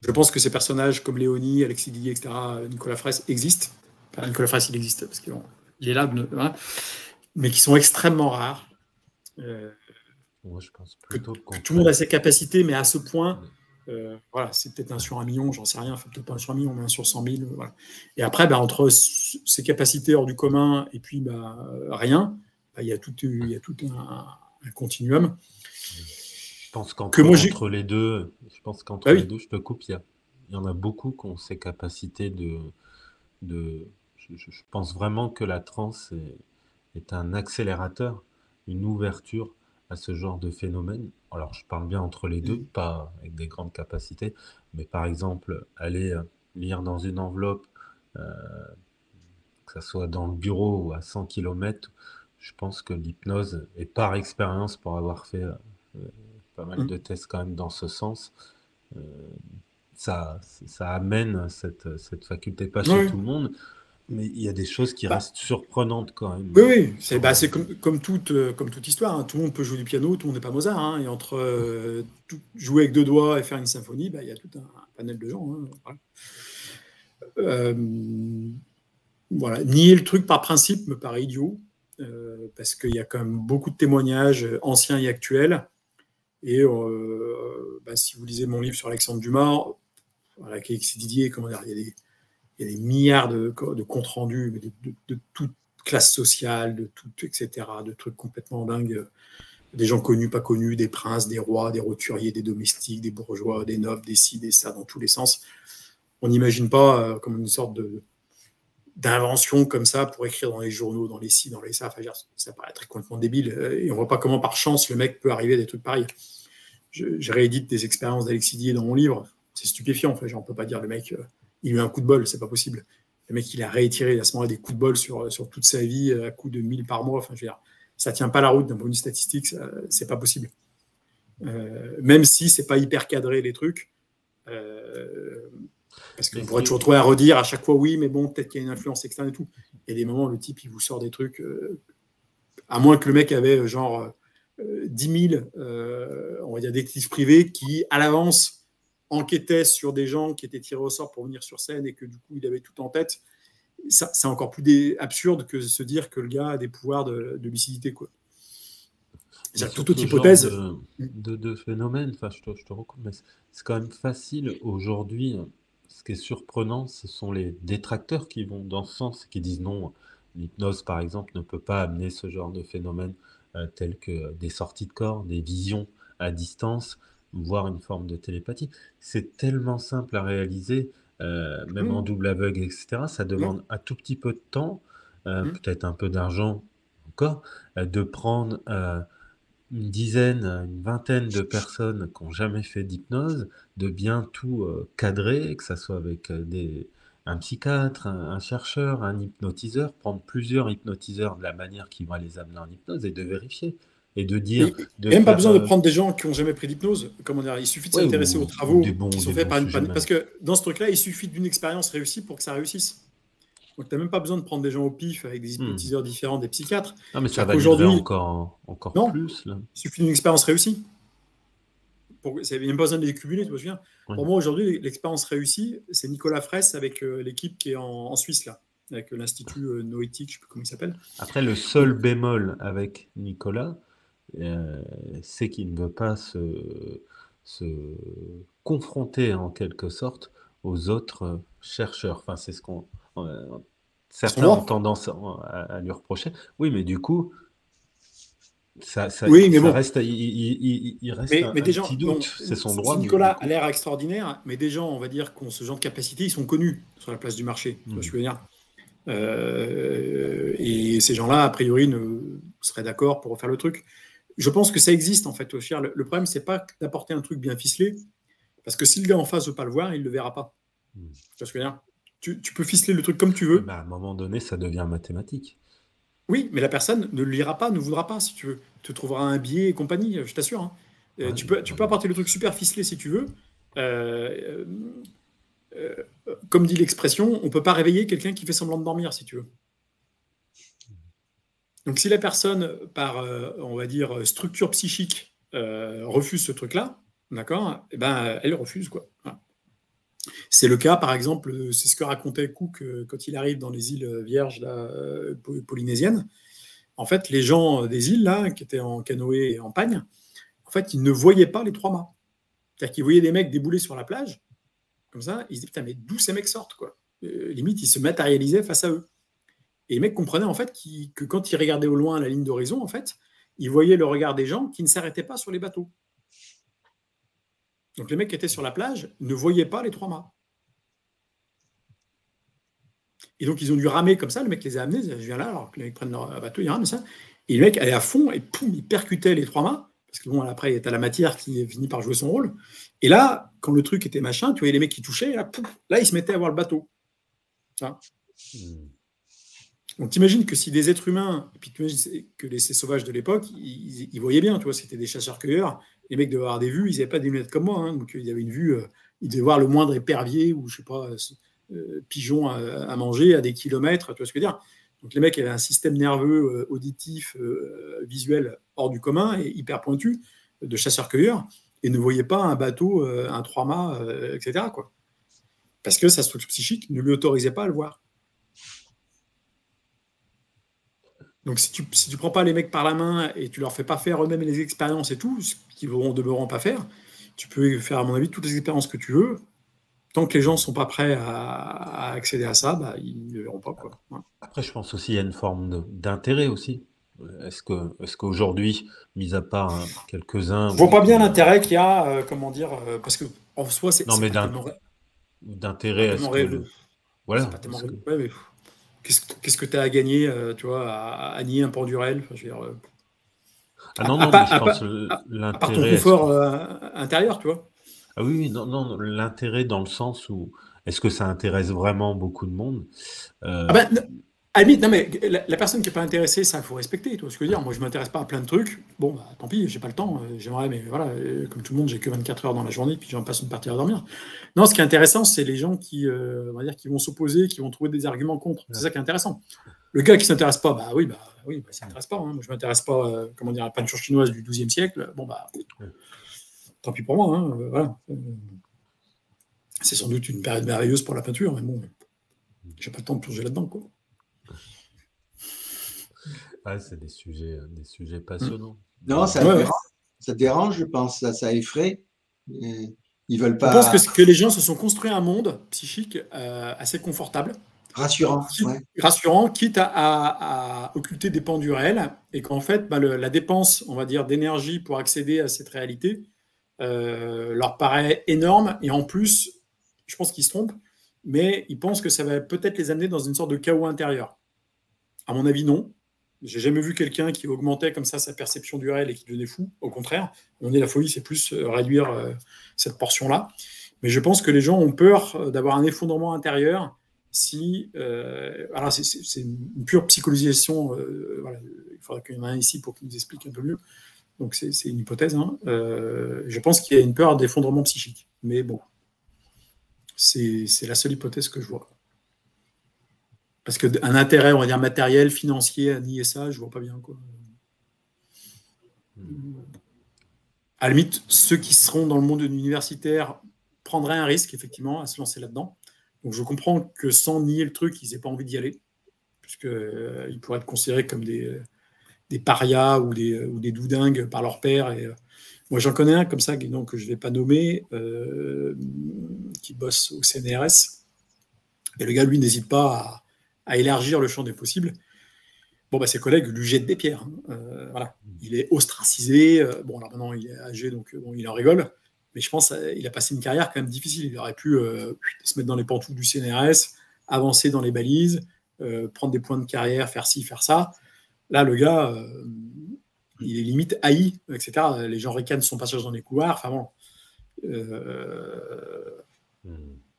Je pense que ces personnages comme Léonie, Alexis Didier, etc., Nicolas Fraisse existent. Enfin, Nicolas Fraisse, il existe parce qu'il est là, mais qui sont extrêmement rares. Moi, je pense plutôt que tout le monde a ses capacités, mais à ce point, c'est peut-être 1 sur 1 million, j'en sais rien, peut-être pas 1 sur 1 million, mais 1 sur 100 000. Voilà. Et après, entre ces capacités hors du commun et puis rien, il y a tout un continuum. Je pense qu'entre les deux, les deux, je te coupe, il y en a beaucoup qui ont ces capacités je pense vraiment que la transe est un accélérateur, une ouverture à ce genre de phénomène. Alors, je parle bien entre les deux, pas avec des grandes capacités, mais par exemple, aller lire dans une enveloppe, que ça soit dans le bureau ou à 100 km, je pense que l'hypnose, et par expérience, pour avoir fait pas mal de tests quand même dans ce sens, ça amène cette faculté, pas chez tout le monde, mais il y a des choses qui restent surprenantes quand même. Oui, c'est comme toute histoire. Hein. Tout le monde peut jouer du piano, tout le monde n'est pas Mozart. Hein. Et entre jouer avec 2 doigts et faire une symphonie, il y a tout un panel de gens. Hein. Voilà. Nier le truc par principe me paraît idiot, parce qu'il y a quand même beaucoup de témoignages anciens et actuels. Et si vous lisez mon livre sur Alexandre Dumas, avec Alexis Didier, comment dire, il y a des milliards de comptes rendus de toute classe sociale, de tout, etc., de trucs complètement dingues, des gens connus, pas connus, des princes, des rois, des roturiers, des domestiques, des bourgeois, des nobles, des ci, des ça, dans tous les sens. On n'imagine pas comme une sorte d'invention comme ça pour écrire dans les journaux, dans les ci, dans les ça. Enfin, ça paraît très complètement débile. Et on voit pas comment, par chance, le mec peut arriver à des trucs pareils. Je réédite des expériences d'Alexis Didier dans mon livre. C'est stupéfiant. Enfin, on peut pas dire le mec, il a eu un coup de bol, c'est pas possible. Le mec, il a réitéré à ce moment-là des coups de bol sur toute sa vie, à coup de 1000 par mois. Enfin, je veux dire, ça tient pas la route d'un point de vue statistique, c'est pas possible. Même si c'est pas hyper cadré les trucs. Parce qu'on pourrait toujours trouver à redire à chaque fois, oui, mais bon, peut-être qu'il y a une influence externe et tout. Il y a des moments où le type, il vous sort des trucs, à moins que le mec avait 10 000, on va dire, détectives privés qui, à l'avance, enquêtaient sur des gens qui étaient tirés au sort pour venir sur scène et que du coup, il avait tout en tête. Ça, c'est encore plus absurde que se dire que le gars a des pouvoirs de lucidité, quoi. Toute autre hypothèse. De phénomène, je te reconnais, mais c'est quand même facile aujourd'hui. Ce qui est surprenant, ce sont les détracteurs qui vont dans ce sens et qui disent non, l'hypnose par exemple ne peut pas amener ce genre de phénomène tel que des sorties de corps, des visions à distance, voire une forme de télépathie. C'est tellement simple à réaliser, même en double aveugle, etc. Ça demande un tout petit peu de temps, peut-être un peu d'argent encore, de prendre une dizaine, une vingtaine de personnes qui n'ont jamais fait d'hypnose, de bien tout cadrer, que ça soit avec des un psychiatre, un chercheur, un hypnotiseur, prendre plusieurs hypnotiseurs de la manière qui va les amener en hypnose et de vérifier. Et de dire, Et de même pas faire... besoin de prendre des gens qui n'ont jamais pris d'hypnose. Comment dire, il suffit de ouais, s'intéresser aux ou des travaux qui bons, sont des faits bons par une... sujets Parce que dans ce truc-là, il suffit d'une expérience réussie pour que ça réussisse. Donc, tu n'as même pas besoin de prendre des gens au pif avec des hypnotiseurs différents, des psychiatres. Non, mais ça C'est-à-dire validerait qu'aujourd'hui, encore non, plus, là. il suffit d'une expérience réussie. Il n'y a même pas besoin de les cumuler, tu vois, je veux dire. Oui. Pour moi, aujourd'hui, l'expérience réussie, c'est Nicolas Fraisse avec l'équipe qui est en Suisse, là, avec l'Institut Noétique, je ne sais plus comment il s'appelle. Après, le seul bémol avec Nicolas, c'est qu'il ne veut pas se confronter en quelque sorte aux autres chercheurs. Enfin, c'est ce qu'on certains ont tendance à lui reprocher. Oui, mais du coup, oui, mais bon. reste, il reste un petit doute. C'est son droit. Si Nicolas a l'air extraordinaire, mais des gens, on va dire, qui ont ce genre de capacité, ils sont connus sur la place du marché. Tu vois ce que je veux dire. Et ces gens-là, a priori, seraient d'accord pour refaire le truc. Je pense que ça existe, en fait. Le problème, c'est pas d'apporter un truc bien ficelé, parce que si le gars en face ne veut pas le voir, il ne le verra pas. Tu vois ce que je veux dire. Tu peux ficeler le truc comme tu veux. À un moment donné, ça devient mathématique. Oui, mais la personne ne le lira pas, ne voudra pas, si tu veux. Tu trouveras un biais et compagnie, je t'assure. Hein. Ouais, tu peux apporter le truc super ficelé si tu veux. Comme dit l'expression, on ne peut pas réveiller quelqu'un qui fait semblant de dormir, si tu veux. Donc si la personne, par, on va dire, structure psychique, refuse ce truc-là, d'accord, eh ben, elle refuse, quoi. Voilà. C'est le cas, par exemple, c'est ce que racontait Cook quand il arrive dans les îles Vierges là, polynésiennes. En fait, les gens des îles, là, qui étaient en canoë et en pagne, en fait, ils ne voyaient pas les 3 mâts. C'est-à-dire qu'ils voyaient des mecs débouler sur la plage, comme ça, ils se disaient, putain, mais d'où ces mecs sortent, quoi. Limite, ils se matérialisaient face à eux. Et les mecs comprenaient, en fait, que quand ils regardaient au loin la ligne d'horizon, en fait, ils voyaient le regard des gens qui ne s'arrêtaient pas sur les bateaux. Donc les mecs qui étaient sur la plage ne voyaient pas les 3 mâts. Et donc ils ont dû ramer comme ça, le mec les a amenés, je viens là, alors que les mecs prennent leur bateau, ils rament ça. Et le mec allait à fond et poum, il percutait les 3 mâts, parce que bon, après, il y a la matière qui finit par jouer son rôle. Et là, quand le truc était machin, tu voyais les mecs qui touchaient, et là, poum, là, ils se mettaient à voir le bateau. Ça. Donc t'imagines que si des êtres humains, et puis t'imagines que ces sauvages de l'époque, ils voyaient bien, tu vois, c'était des chasseurs-cueilleurs, les mecs devaient avoir des vues, ils n'avaient pas des lunettes comme moi, hein, donc il y avait une vue, ils devaient voir le moindre épervier ou je sais pas, pigeon à manger à des kilomètres, tu vois ce que je veux dire. Donc les mecs avaient un système nerveux, auditif, visuel hors du commun et hyper pointu de chasseurs-cueilleurs et ne voyaient pas un bateau, un 3 mâts, etc., quoi. Parce que sa structure psychique ne lui autorisait pas à le voir. Donc, si tu ne prends pas les mecs par la main et tu leur fais pas faire eux-mêmes les expériences et tout, ce qu'ils vont demeurant pas faire, tu peux faire, à mon avis, toutes les expériences que tu veux. Tant que les gens ne sont pas prêts à accéder à ça, bah, ils ne le verront pas, quoi. Ouais. Après, je pense aussi qu'il y a une forme d'intérêt aussi. Est-ce qu'aujourd'hui, mis à part quelques-uns... Je ne vois pas bien l'intérêt qu'il y a, comment dire, parce que en soi, c'est non, mais d'intérêt à ce que... Voilà. C'est pas tellement rêve. Ouais, mais qu'est-ce que tu as à gagner, tu vois, à nier un pendurel, enfin, je veux dire, non, mais je pense l'intérêt... À part ton confort intérieur, tu vois. Ah oui, non, l'intérêt dans le sens où est-ce que ça intéresse vraiment beaucoup de monde à la limite, non, mais la personne qui n'est pas intéressée, ça, il faut respecter, tu vois ce que je veux dire. Moi, je ne m'intéresse pas à plein de trucs. Bon, bah, tant pis, j'ai pas le temps. J'aimerais, mais voilà, comme tout le monde, j'ai que 24 heures dans la journée, puis j'en passe une partie à dormir. Non, ce qui est intéressant, c'est les gens qui, on va dire, qui vont s'opposer, qui vont trouver des arguments contre. C'est ça qui est intéressant. Le gars qui ne s'intéresse pas, bah oui, il ne s'intéresse pas. Hein. Moi, je ne m'intéresse pas, comment dire, à la peinture chinoise du XIIe siècle. Bon, bah, tant pis pour moi. Hein, voilà. C'est sans doute une période merveilleuse pour la peinture, mais bon, j'ai pas le temps de plonger là-dedans, quoi. Ah, c'est des sujets passionnants. Non, ça dérange, je pense, ça effraie. Ils veulent pas. Je pense que les gens se sont construits un monde psychique assez confortable. Rassurant. Rassurant, quitte à occulter des pans du réel, et qu'en fait, la dépense, on va dire, d'énergie pour accéder à cette réalité leur paraît énorme, et en plus, je pense qu'ils se trompent, mais ils pensent que ça va peut-être les amener dans une sorte de chaos intérieur. À mon avis, non. J'ai jamais vu quelqu'un qui augmentait comme ça sa perception du réel et qui devenait fou. Au contraire, la folie, c'est plus réduire cette portion-là. Mais je pense que les gens ont peur d'avoir un effondrement intérieur si... alors, c'est une pure psychologisation. Voilà, il faudrait qu'il y en ait un ici pour qu'il nous explique un peu mieux. Donc, c'est une hypothèse. Hein. Je pense qu'il y a une peur d'effondrement psychique. Mais bon, c'est la seule hypothèse que je vois. Parce qu'un intérêt, on va dire, matériel, financier, à nier ça, je ne vois pas bien, quoi. À la limite, ceux qui seront dans le monde universitaire prendraient un risque, effectivement, à se lancer là-dedans. Donc, je comprends que sans nier le truc, ils n'aient pas envie d'y aller, puisqu'ils pourraient être considérés comme des parias ou des doudingues par leur père. Et, moi, j'en connais un comme ça, donc, que je ne vais pas nommer, qui bosse au CNRS. Et le gars, lui, n'hésite pas à élargir le champ des possibles. Bon, bah, ses collègues lui jettent des pierres. Hein. Voilà. Il est ostracisé. Bon, alors maintenant, il est âgé, donc bon, il en rigole. Mais je pense qu'il a passé une carrière quand même difficile. Il aurait pu se mettre dans les pantoufles du CNRS, avancer dans les balises, prendre des points de carrière, faire ci, faire ça. Là, le gars, il est limite haï, etc. Les gens ricanent son passage dans les couloirs. Enfin bon.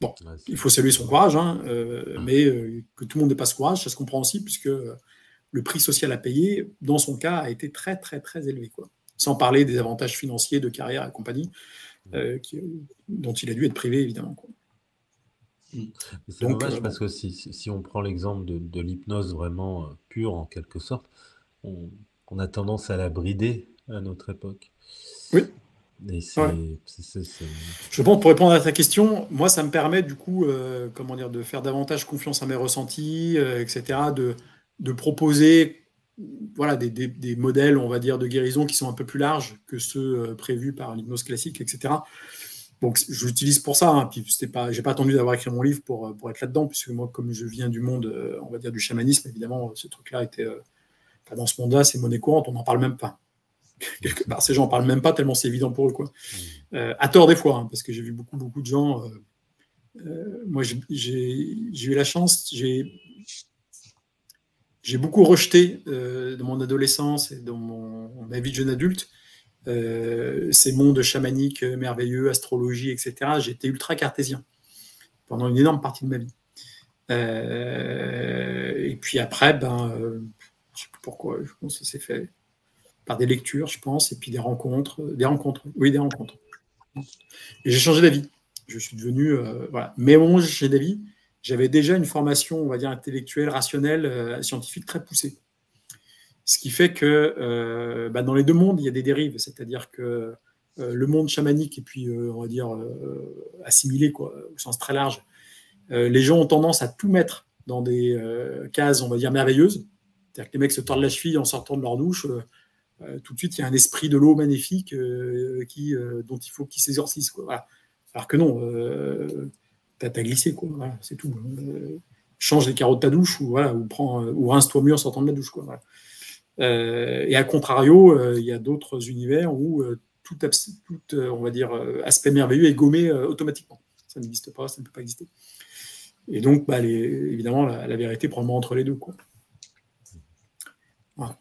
Bon, il faut saluer son courage, hein, mais que tout le monde n'ait pas ce courage, ça se comprend aussi, puisque le prix social à payer, dans son cas, a été très, très, très élevé, quoi. Sans parler des avantages financiers, de carrière et compagnie, dont il a dû être privé, évidemment, quoi. C'est dommage parce que si on prend l'exemple de l'hypnose vraiment pure, en quelque sorte, on a tendance à la brider à notre époque. Oui. Et je pense, pour répondre à ta question, moi, ça me permet, du coup, comment dire, de faire davantage confiance à mes ressentis, etc., de proposer voilà, des modèles, on va dire, de guérison qui sont un peu plus larges que ceux prévus par l'hypnose classique, etc. Donc, je l'utilise pour ça. Hein. Puis, j'ai pas attendu d'avoir écrit mon livre pour être là-dedans, puisque moi, comme je viens du monde, on va dire, du chamanisme, évidemment, ce truc-là était... dans ce monde-là, c'est monnaie courante, on n'en parle même pas. Quelque part, ces gens n'en parlent même pas tellement c'est évident pour eux, quoi. À tort des fois, hein, parce que j'ai vu beaucoup de gens... moi, j'ai eu la chance... J'ai beaucoup rejeté dans mon adolescence et dans ma vie de jeune adulte ces mondes chamaniques merveilleux, astrologie, etc. J'étais ultra cartésien pendant une énorme partie de ma vie. Et puis après, je ne sais plus pourquoi, je pense que ça s'est fait par des lectures, je pense, et puis des rencontres. Oui, des rencontres. Et j'ai changé d'avis. Je suis devenu... voilà. Mais au moment où j'ai changé d'avis, j'avais déjà une formation, on va dire, intellectuelle, rationnelle, scientifique très poussée. Ce qui fait que dans les deux mondes, il y a des dérives. C'est-à-dire que le monde chamanique et puis, on va dire, assimilé, quoi, au sens très large, les gens ont tendance à tout mettre dans des cases, on va dire, merveilleuses. C'est-à-dire que les mecs se tordent la cheville en sortant de leur douche. Tout de suite, il y a un esprit de l'eau magnifique dont il faut qu'il s'exorcise. Voilà. Alors que non, t'as glissé, quoi. Voilà, c'est tout. Change les carreaux de ta douche ou rince-toi mieux en sortant de la douche, quoi. Voilà. Et à contrario, il y a d'autres univers où tout on va dire, aspect merveilleux est gommé automatiquement. Ça n'existe pas, ça ne peut pas exister. Et donc, évidemment, la vérité probablement entre les deux, quoi. Voilà.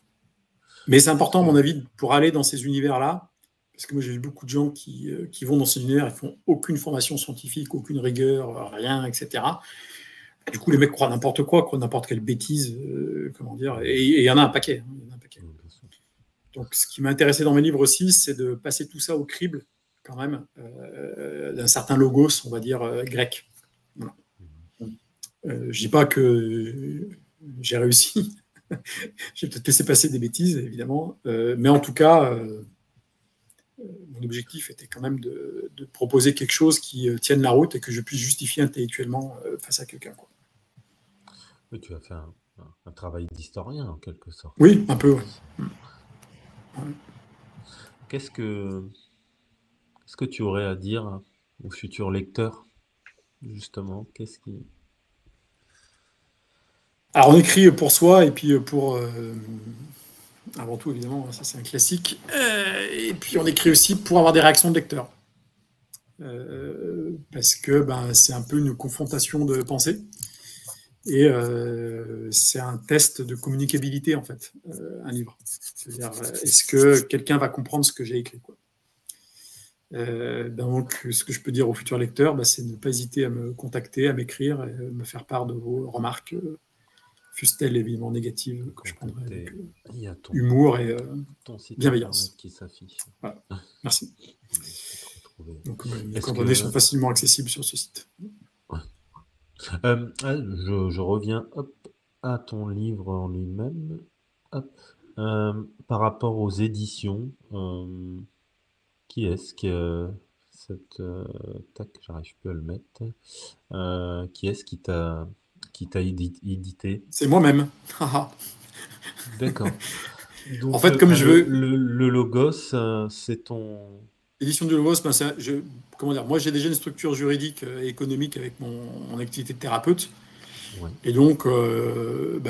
Mais c'est important, à mon avis, pour aller dans ces univers-là, parce que moi, j'ai vu beaucoup de gens qui vont dans ces univers, ils font aucune formation scientifique, aucune rigueur, rien, etc. Du coup, les mecs croient n'importe quoi, croient n'importe quelle bêtise, comment dire, et il y en a un paquet. Hein, il y en a un paquet. Donc, ce qui m'a intéressé dans mes livres aussi, c'est de passer tout ça au crible, quand même, d'un certain logos, on va dire, grec. Voilà. Je ne dis pas que j'ai réussi. J'ai peut-être laissé passer des bêtises, évidemment. Mais en tout cas, mon objectif était quand même de proposer quelque chose qui tienne la route et que je puisse justifier intellectuellement face à quelqu'un, quoi. Oui, tu as fait un travail d'historien, en quelque sorte. Oui, un peu, oui. Qu'est-ce que tu aurais à dire aux futurs lecteurs, justement? Qu'est-ce qui... Alors, on écrit pour soi et puis pour... avant tout, évidemment, ça c'est un classique. Et puis, on écrit aussi pour avoir des réactions de lecteurs. Parce que c'est un peu une confrontation de pensée. Et c'est un test de communicabilité, en fait, un livre. C'est-à-dire, est-ce que quelqu'un va comprendre ce que j'ai écrit, quoi. Donc, ce que je peux dire aux futurs lecteurs, c'est de ne pas hésiter à me contacter, à m'écrire, et me faire part de vos remarques, fussent-elles évidemment négatives, que je prendrai avec humour et bienveillance. Qui s'affiche. Voilà. Merci. Donc, les coordonnées sont facilement accessibles sur ce site. Ouais. Je reviens à ton livre en lui-même. Par rapport aux éditions, qui est-ce que tac, j'arrive plus à le mettre. Qui est-ce qui t'a édité? C'est moi-même. D'accord. Donc, en fait, comme je veux... Le Logos, c'est ton... L'édition du Logos, comment dire, moi j'ai déjà une structure juridique et économique avec mon activité de thérapeute. Ouais. Et donc,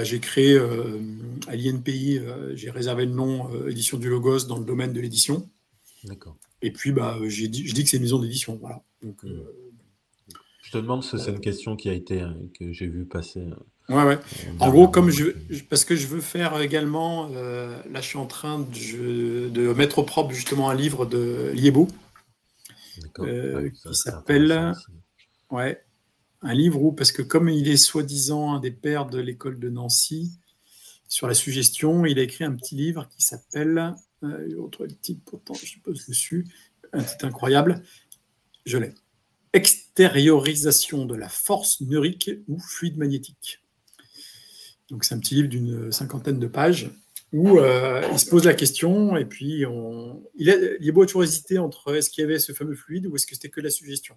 j'ai créé à l'INPI, j'ai réservé le nom édition du Logos dans le domaine de l'édition. D'accord. Et puis, je dis que c'est une maison d'édition. Voilà. Donc, je te demande si c'est une question qui a été, que j'ai vu passer. Ouais. En gros, parce que je veux faire également, là je suis en train de mettre au propre justement un livre de Liébo qui s'appelle, un livre où, parce que comme il est soi-disant un des pères de l'école de Nancy sur la suggestion, il a écrit un petit livre qui s'appelle, je retrouve le titre pourtant, je suppose dessus, un titre incroyable, je l'ai, Extériorisation de la force neurique ou fluide magnétique. Donc c'est un petit livre d'une 50aine de pages où il se pose la question et puis Liébo a toujours hésité entre est-ce qu'il y avait ce fameux fluide ou est-ce que c'était que la suggestion.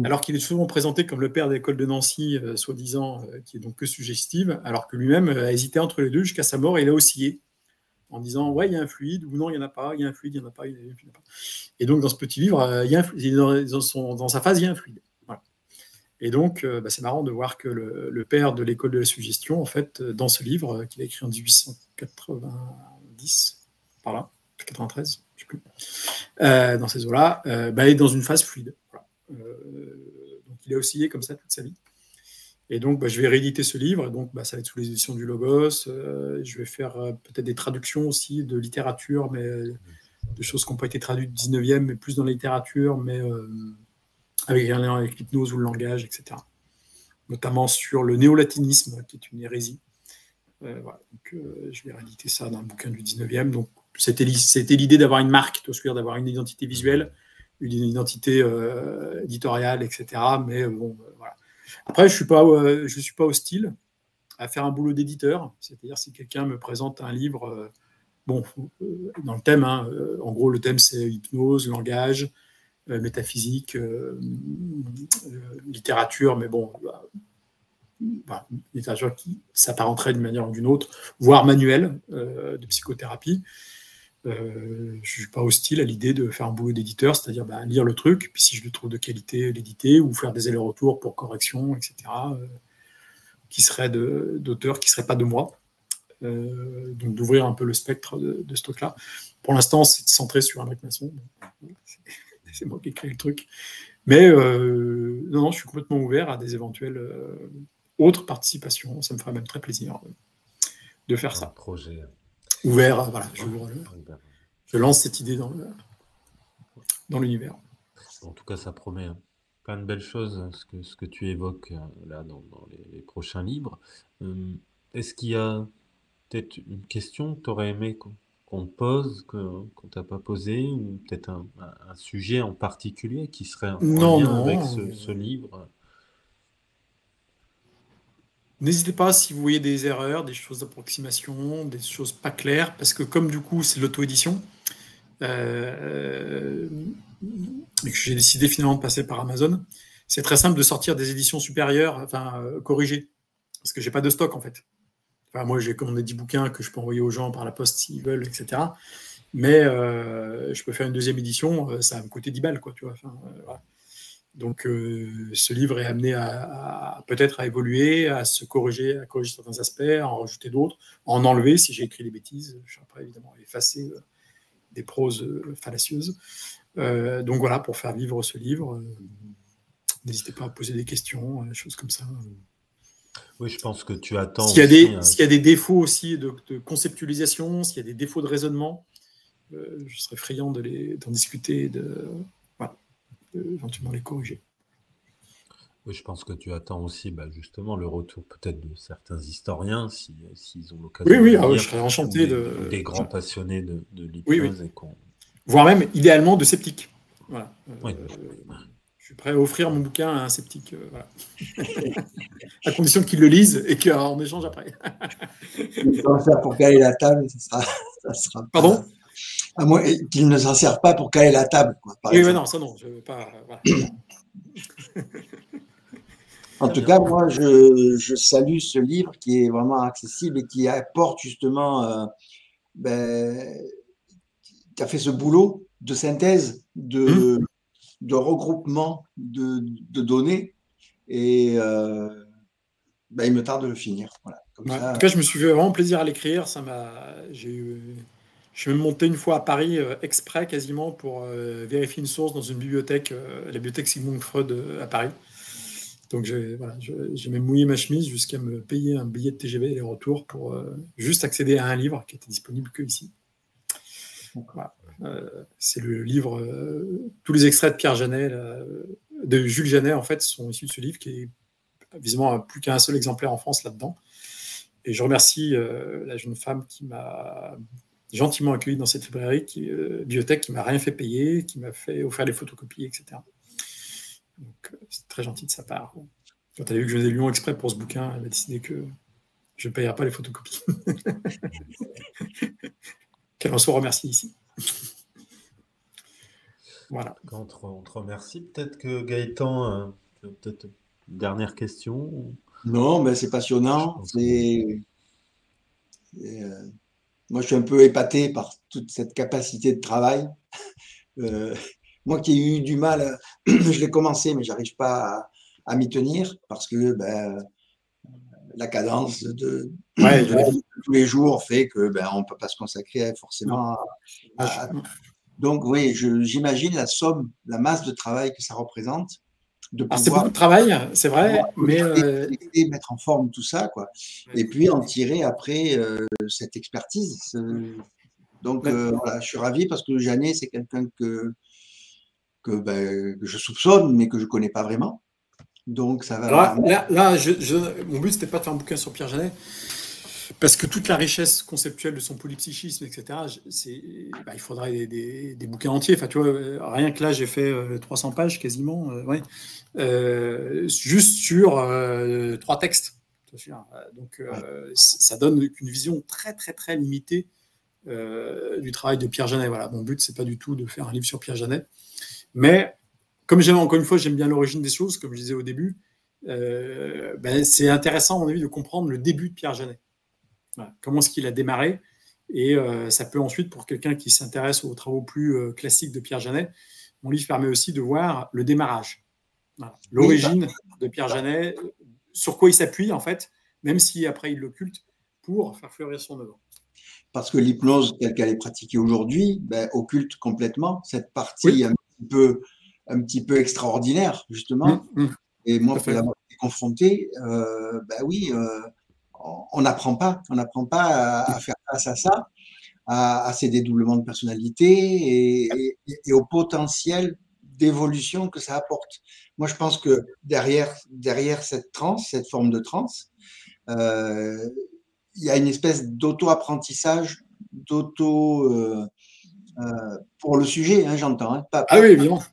Alors qu'il est souvent présenté comme le père de l'école de Nancy, soi-disant, qui est donc que suggestive, alors que lui-même a hésité entre les deux jusqu'à sa mort et il a oscillé en disant ouais, il y a un fluide ou non, il n'y en a pas, il y a un fluide, il n'y en a pas, il n'y en a pas. Et donc dans ce petit livre, dans sa phase, il y a un fluide. Voilà. Et donc, c'est marrant de voir que le père de l'école de la suggestion, en fait, dans ce livre, qu'il a écrit en 1890, par là, 93, je ne sais plus, dans ces eaux-là, est dans une phase fluide. Voilà. Donc, il a oscillé comme ça toute sa vie. Et donc, je vais rééditer ce livre. Donc, ça va être sous les éditions du Logos. Je vais faire peut-être des traductions aussi de littérature, mais de choses qui n'ont pas été traduites du 19e, mais plus dans la littérature, mais... avec un lien avec l'hypnose ou le langage, etc. Notamment sur le néolatinisme, qui est une hérésie. Voilà. Donc, je vais rééditer ça dans un bouquin du 19e. Donc, c'était l'idée d'avoir une marque, d'avoir une identité visuelle, une identité éditoriale, etc. Mais voilà. Après, je suis pas hostile à faire un boulot d'éditeur. C'est-à-dire, si quelqu'un me présente un livre, dans le thème, en gros, le thème, c'est hypnose, langage, métaphysique, littérature, mais littérature qui s'apparenterait d'une manière ou d'une autre, voire manuel de psychothérapie. Je ne suis pas hostile à l'idée de faire un boulot d'éditeur, c'est-à-dire lire le truc, puis si je le trouve de qualité, l'éditer, ou faire des allers-retours pour correction, etc., qui seraient d'auteurs qui ne seraient pas de moi. Donc d'ouvrir un peu le spectre de ce truc-là. Pour l'instant, c'est centré sur Henrik Masson. C'est moi qui ai créé le truc. Mais non, je suis complètement ouvert à des éventuelles autres participations. Ça me ferait même très plaisir de faire ça. Projet. Ouvert, voilà. Je lance cette idée dans l'univers. En tout cas, ça promet plein de belles choses, ce que tu évoques là dans les prochains livres. Est-ce qu'il y a peut-être une question que tu aurais aimé qu'on te pose, qu'on t'a pas posé, ou peut-être un sujet en particulier qui serait en lien avec ce livre? N'hésitez pas si vous voyez des erreurs, des choses d'approximation, des choses pas claires, parce que comme du coup c'est l'auto-édition, et que j'ai décidé finalement de passer par Amazon, c'est très simple de sortir des éditions supérieures, corrigées, parce que j'ai pas de stock en fait. Moi, j'ai commandé 10 bouquins que je peux envoyer aux gens par la poste s'ils veulent, etc. Mais je peux faire une deuxième édition, ça va me coûter 10 balles, quoi, tu vois. Voilà. Donc, ce livre est amené peut-être à évoluer, à se corriger, à corriger certains aspects, à en rajouter d'autres, à en enlever si j'ai écrit des bêtises. Je suis après, évidemment, à effacer des proses fallacieuses. Donc, voilà, pour faire vivre ce livre, n'hésitez pas à poser des questions, des choses comme ça. Oui, je pense que tu attends. S'il y a des défauts aussi de conceptualisation, s'il y a des défauts de raisonnement, je serais friand d'en discuter et éventuellement les corriger. Oui, je pense que tu attends aussi justement le retour peut-être de certains historiens, s'ils ont l'occasion Oui, de je lire, serais enchanté ou des grands passionnés de Oui, l'hypnose. voire même, idéalement, de sceptiques. Voilà. Oui. Je suis prêt à offrir mon bouquin à un sceptique, voilà. À condition qu'il le lise et qu'on échange après. Il va faire pour caler la table, ça sera pas... Pardon? À moins qu'il ne s'en serve pas pour caler la table, quoi, par exemple. Non, ça non, je veux pas. Voilà. En tout cas, moi, je salue ce livre qui est vraiment accessible et qui apporte justement, qui a fait ce boulot de synthèse, de regroupement de données. Et il me tarde de le finir. Voilà, en tout cas, je me suis fait vraiment plaisir à l'écrire. Je suis même monté une fois à Paris exprès quasiment pour vérifier une source dans une bibliothèque, la bibliothèque Sigmund Freud à Paris. Donc j'ai même mouillé ma chemise jusqu'à me payer un billet de TGV et les retours pour juste accéder à un livre qui était disponible que ici. Voilà. C'est le livre, tous les extraits de Pierre Janet, de Jules Janet en fait, sont issus de ce livre qui est visiblement plus qu'un seul exemplaire en France là-dedans. Et je remercie la jeune femme qui m'a gentiment accueilli dans cette librairie, bibliothèque, qui m'a rien fait payer, qui m'a fait offrir les photocopies, etc. Donc, c'est très gentil de sa part. Quand elle a vu que je faisais Lyon exprès pour ce bouquin, elle a décidé que je ne payerais pas les photocopies. Qu'elle en soit remerciée ici. Voilà. On te remercie. Peut-être que Gaëtan, peut-être une dernière question. Non, mais c'est passionnant. Moi, je suis un peu épaté par toute cette capacité de travail. Moi qui ai eu du mal, je l'ai commencé, mais j'arrive pas à m'y tenir parce que la cadence de tous les jours fait que on peut pas se consacrer forcément Donc oui, j'imagine la somme, la masse de travail que ça représente. C'est beaucoup de travail, c'est vrai, mais mettre en forme tout ça, quoi. Et puis en tirer après cette expertise. Donc voilà, je suis ravi parce que Janet, c'est quelqu'un que je soupçonne, mais que je connais pas vraiment. Donc ça va. Mon but c'était pas de faire un bouquin sur Pierre Janet, parce que toute la richesse conceptuelle de son polypsychisme, etc. Il faudrait des bouquins entiers. Enfin, tu vois, rien que là, j'ai fait 300 pages quasiment, juste sur 3 textes. Donc, ça donne une vision très, très, très limitée du travail de Pierre Janet. Voilà, mon but, c'est pas du tout de faire un livre sur Pierre Janet, mais comme encore une fois, j'aime bien l'origine des choses, comme je disais au début. C'est intéressant, à mon avis, de comprendre le début de Pierre Janet. Voilà. Comment est-ce qu'il a démarré? Et ça peut ensuite, pour quelqu'un qui s'intéresse aux travaux plus classiques de Pierre Janet, mon livre permet aussi de voir le démarrage. Voilà. L'origine de Pierre Janet, sur quoi il s'appuie, en fait, même si après il l'occulte, pour faire fleurir son œuvre. Parce que l'hypnose, telle qu'elle est pratiquée aujourd'hui, occulte complètement cette partie un petit peu extraordinaire, justement. Et moi, pour l'avoir été confronté, on n'apprend pas à faire face à ça, à ces dédoublements de personnalité et au potentiel d'évolution que ça apporte. Moi, je pense que derrière cette transe, cette forme de transe, il y a une espèce d'auto-apprentissage, pour le sujet, j'entends. Oui, évidemment.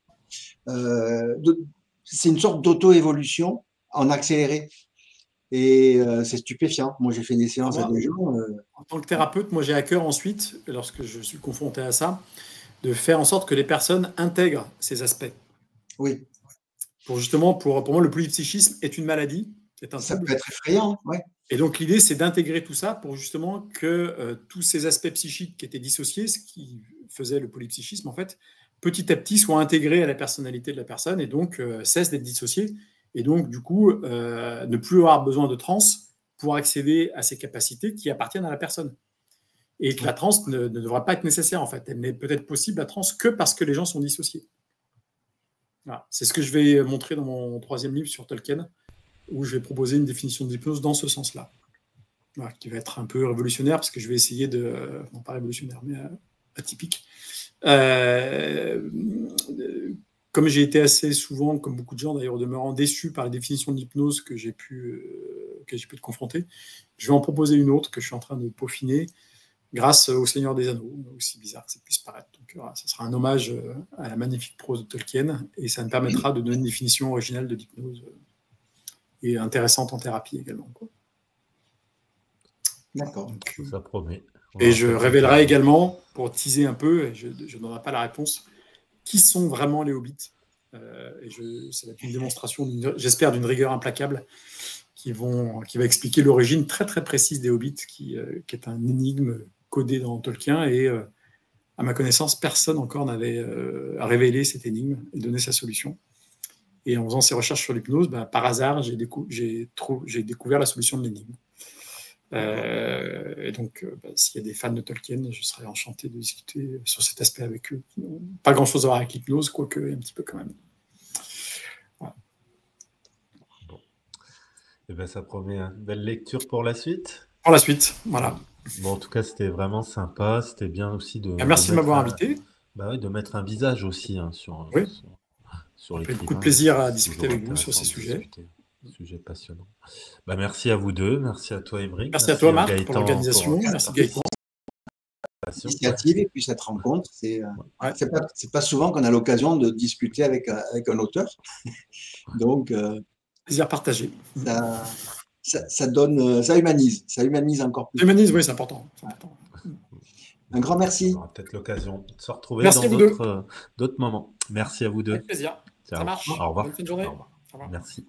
C'est une sorte d'auto-évolution en accéléré. Et c'est stupéfiant. Moi, j'ai fait des séances à des gens. En tant que thérapeute, moi, j'ai à cœur ensuite, lorsque je suis confronté à ça, de faire en sorte que les personnes intègrent ces aspects. Oui. Pour moi, le polypsychisme est une maladie. Ça peut être effrayant, ouais. Et donc, l'idée, c'est d'intégrer tout ça pour justement que tous ces aspects psychiques qui étaient dissociés, ce qui faisait le polypsychisme, en fait, petit à petit, soient intégrés à la personnalité de la personne et donc cessent d'être dissociés. Et donc, du coup, ne plus avoir besoin de transe pour accéder à ces capacités qui appartiennent à la personne. Et que la transe ne devrait pas être nécessaire, en fait. Elle n'est peut-être possible, la transe, que parce que les gens sont dissociés. Voilà. C'est ce que je vais montrer dans mon 3e livre sur Tolkien, où je vais proposer une définition de l'hypnose dans ce sens-là. Voilà, qui va être un peu révolutionnaire, parce que je vais essayer de... Non, pas révolutionnaire, mais atypique. Comme j'ai été assez souvent, comme beaucoup de gens d'ailleurs, demeurant déçu par la définition de l'hypnose que j'ai pu te confronter, je vais en proposer une autre que je suis en train de peaufiner grâce au Seigneur des Anneaux, aussi bizarre que ça puisse paraître. Donc, voilà, ça sera un hommage à la magnifique prose de Tolkien, et ça me permettra de donner une définition originale de l'hypnose et intéressante en thérapie également, quoi. D'accord. Ça promet. Et je révélerai également, pour teaser un peu, et je ne donnerai pas la réponse, qui sont vraiment les hobbits. Ça va être une démonstration, j'espère, d'une rigueur implacable qui va expliquer l'origine très très précise des hobbits, qui est un énigme codé dans Tolkien, et à ma connaissance, personne encore n'avait révélé cette énigme et donné sa solution. Et en faisant ces recherches sur l'hypnose, par hasard, j'ai découvert la solution de l'énigme. Et donc, s'il y a des fans de Tolkien, je serais enchanté de discuter sur cet aspect avec eux. Pas grand-chose à voir avec l'hypnose, quoique un petit peu quand même. Voilà. Bon. Et ben, ça promet une belle lecture pour la suite. Pour la suite, voilà. Bon, en tout cas, c'était vraiment sympa. C'était bien aussi de. Merci de m'avoir invité. Bah oui, de mettre un visage aussi sur oui. sur l'écrivain. Beaucoup de plaisir à discuter avec vous sur ces sujets. Sujet passionnant. Bah, merci à vous deux, merci à toi Émeric. Merci à toi Marc Gaëtan, pour l'organisation, merci Gaëtan. L'initiative et puis cette rencontre, c'est pas souvent qu'on a l'occasion de discuter avec un auteur. Donc, plaisir partagé. Ça donne, ça humanise encore plus. Ça humanise, oui, c'est important. Un grand merci. On aura peut-être l'occasion de se retrouver dans d'autres moments. Merci à vous deux. Avec plaisir. Ciao. Ça marche. Au revoir. Bonne fin de journée. Au revoir. Merci.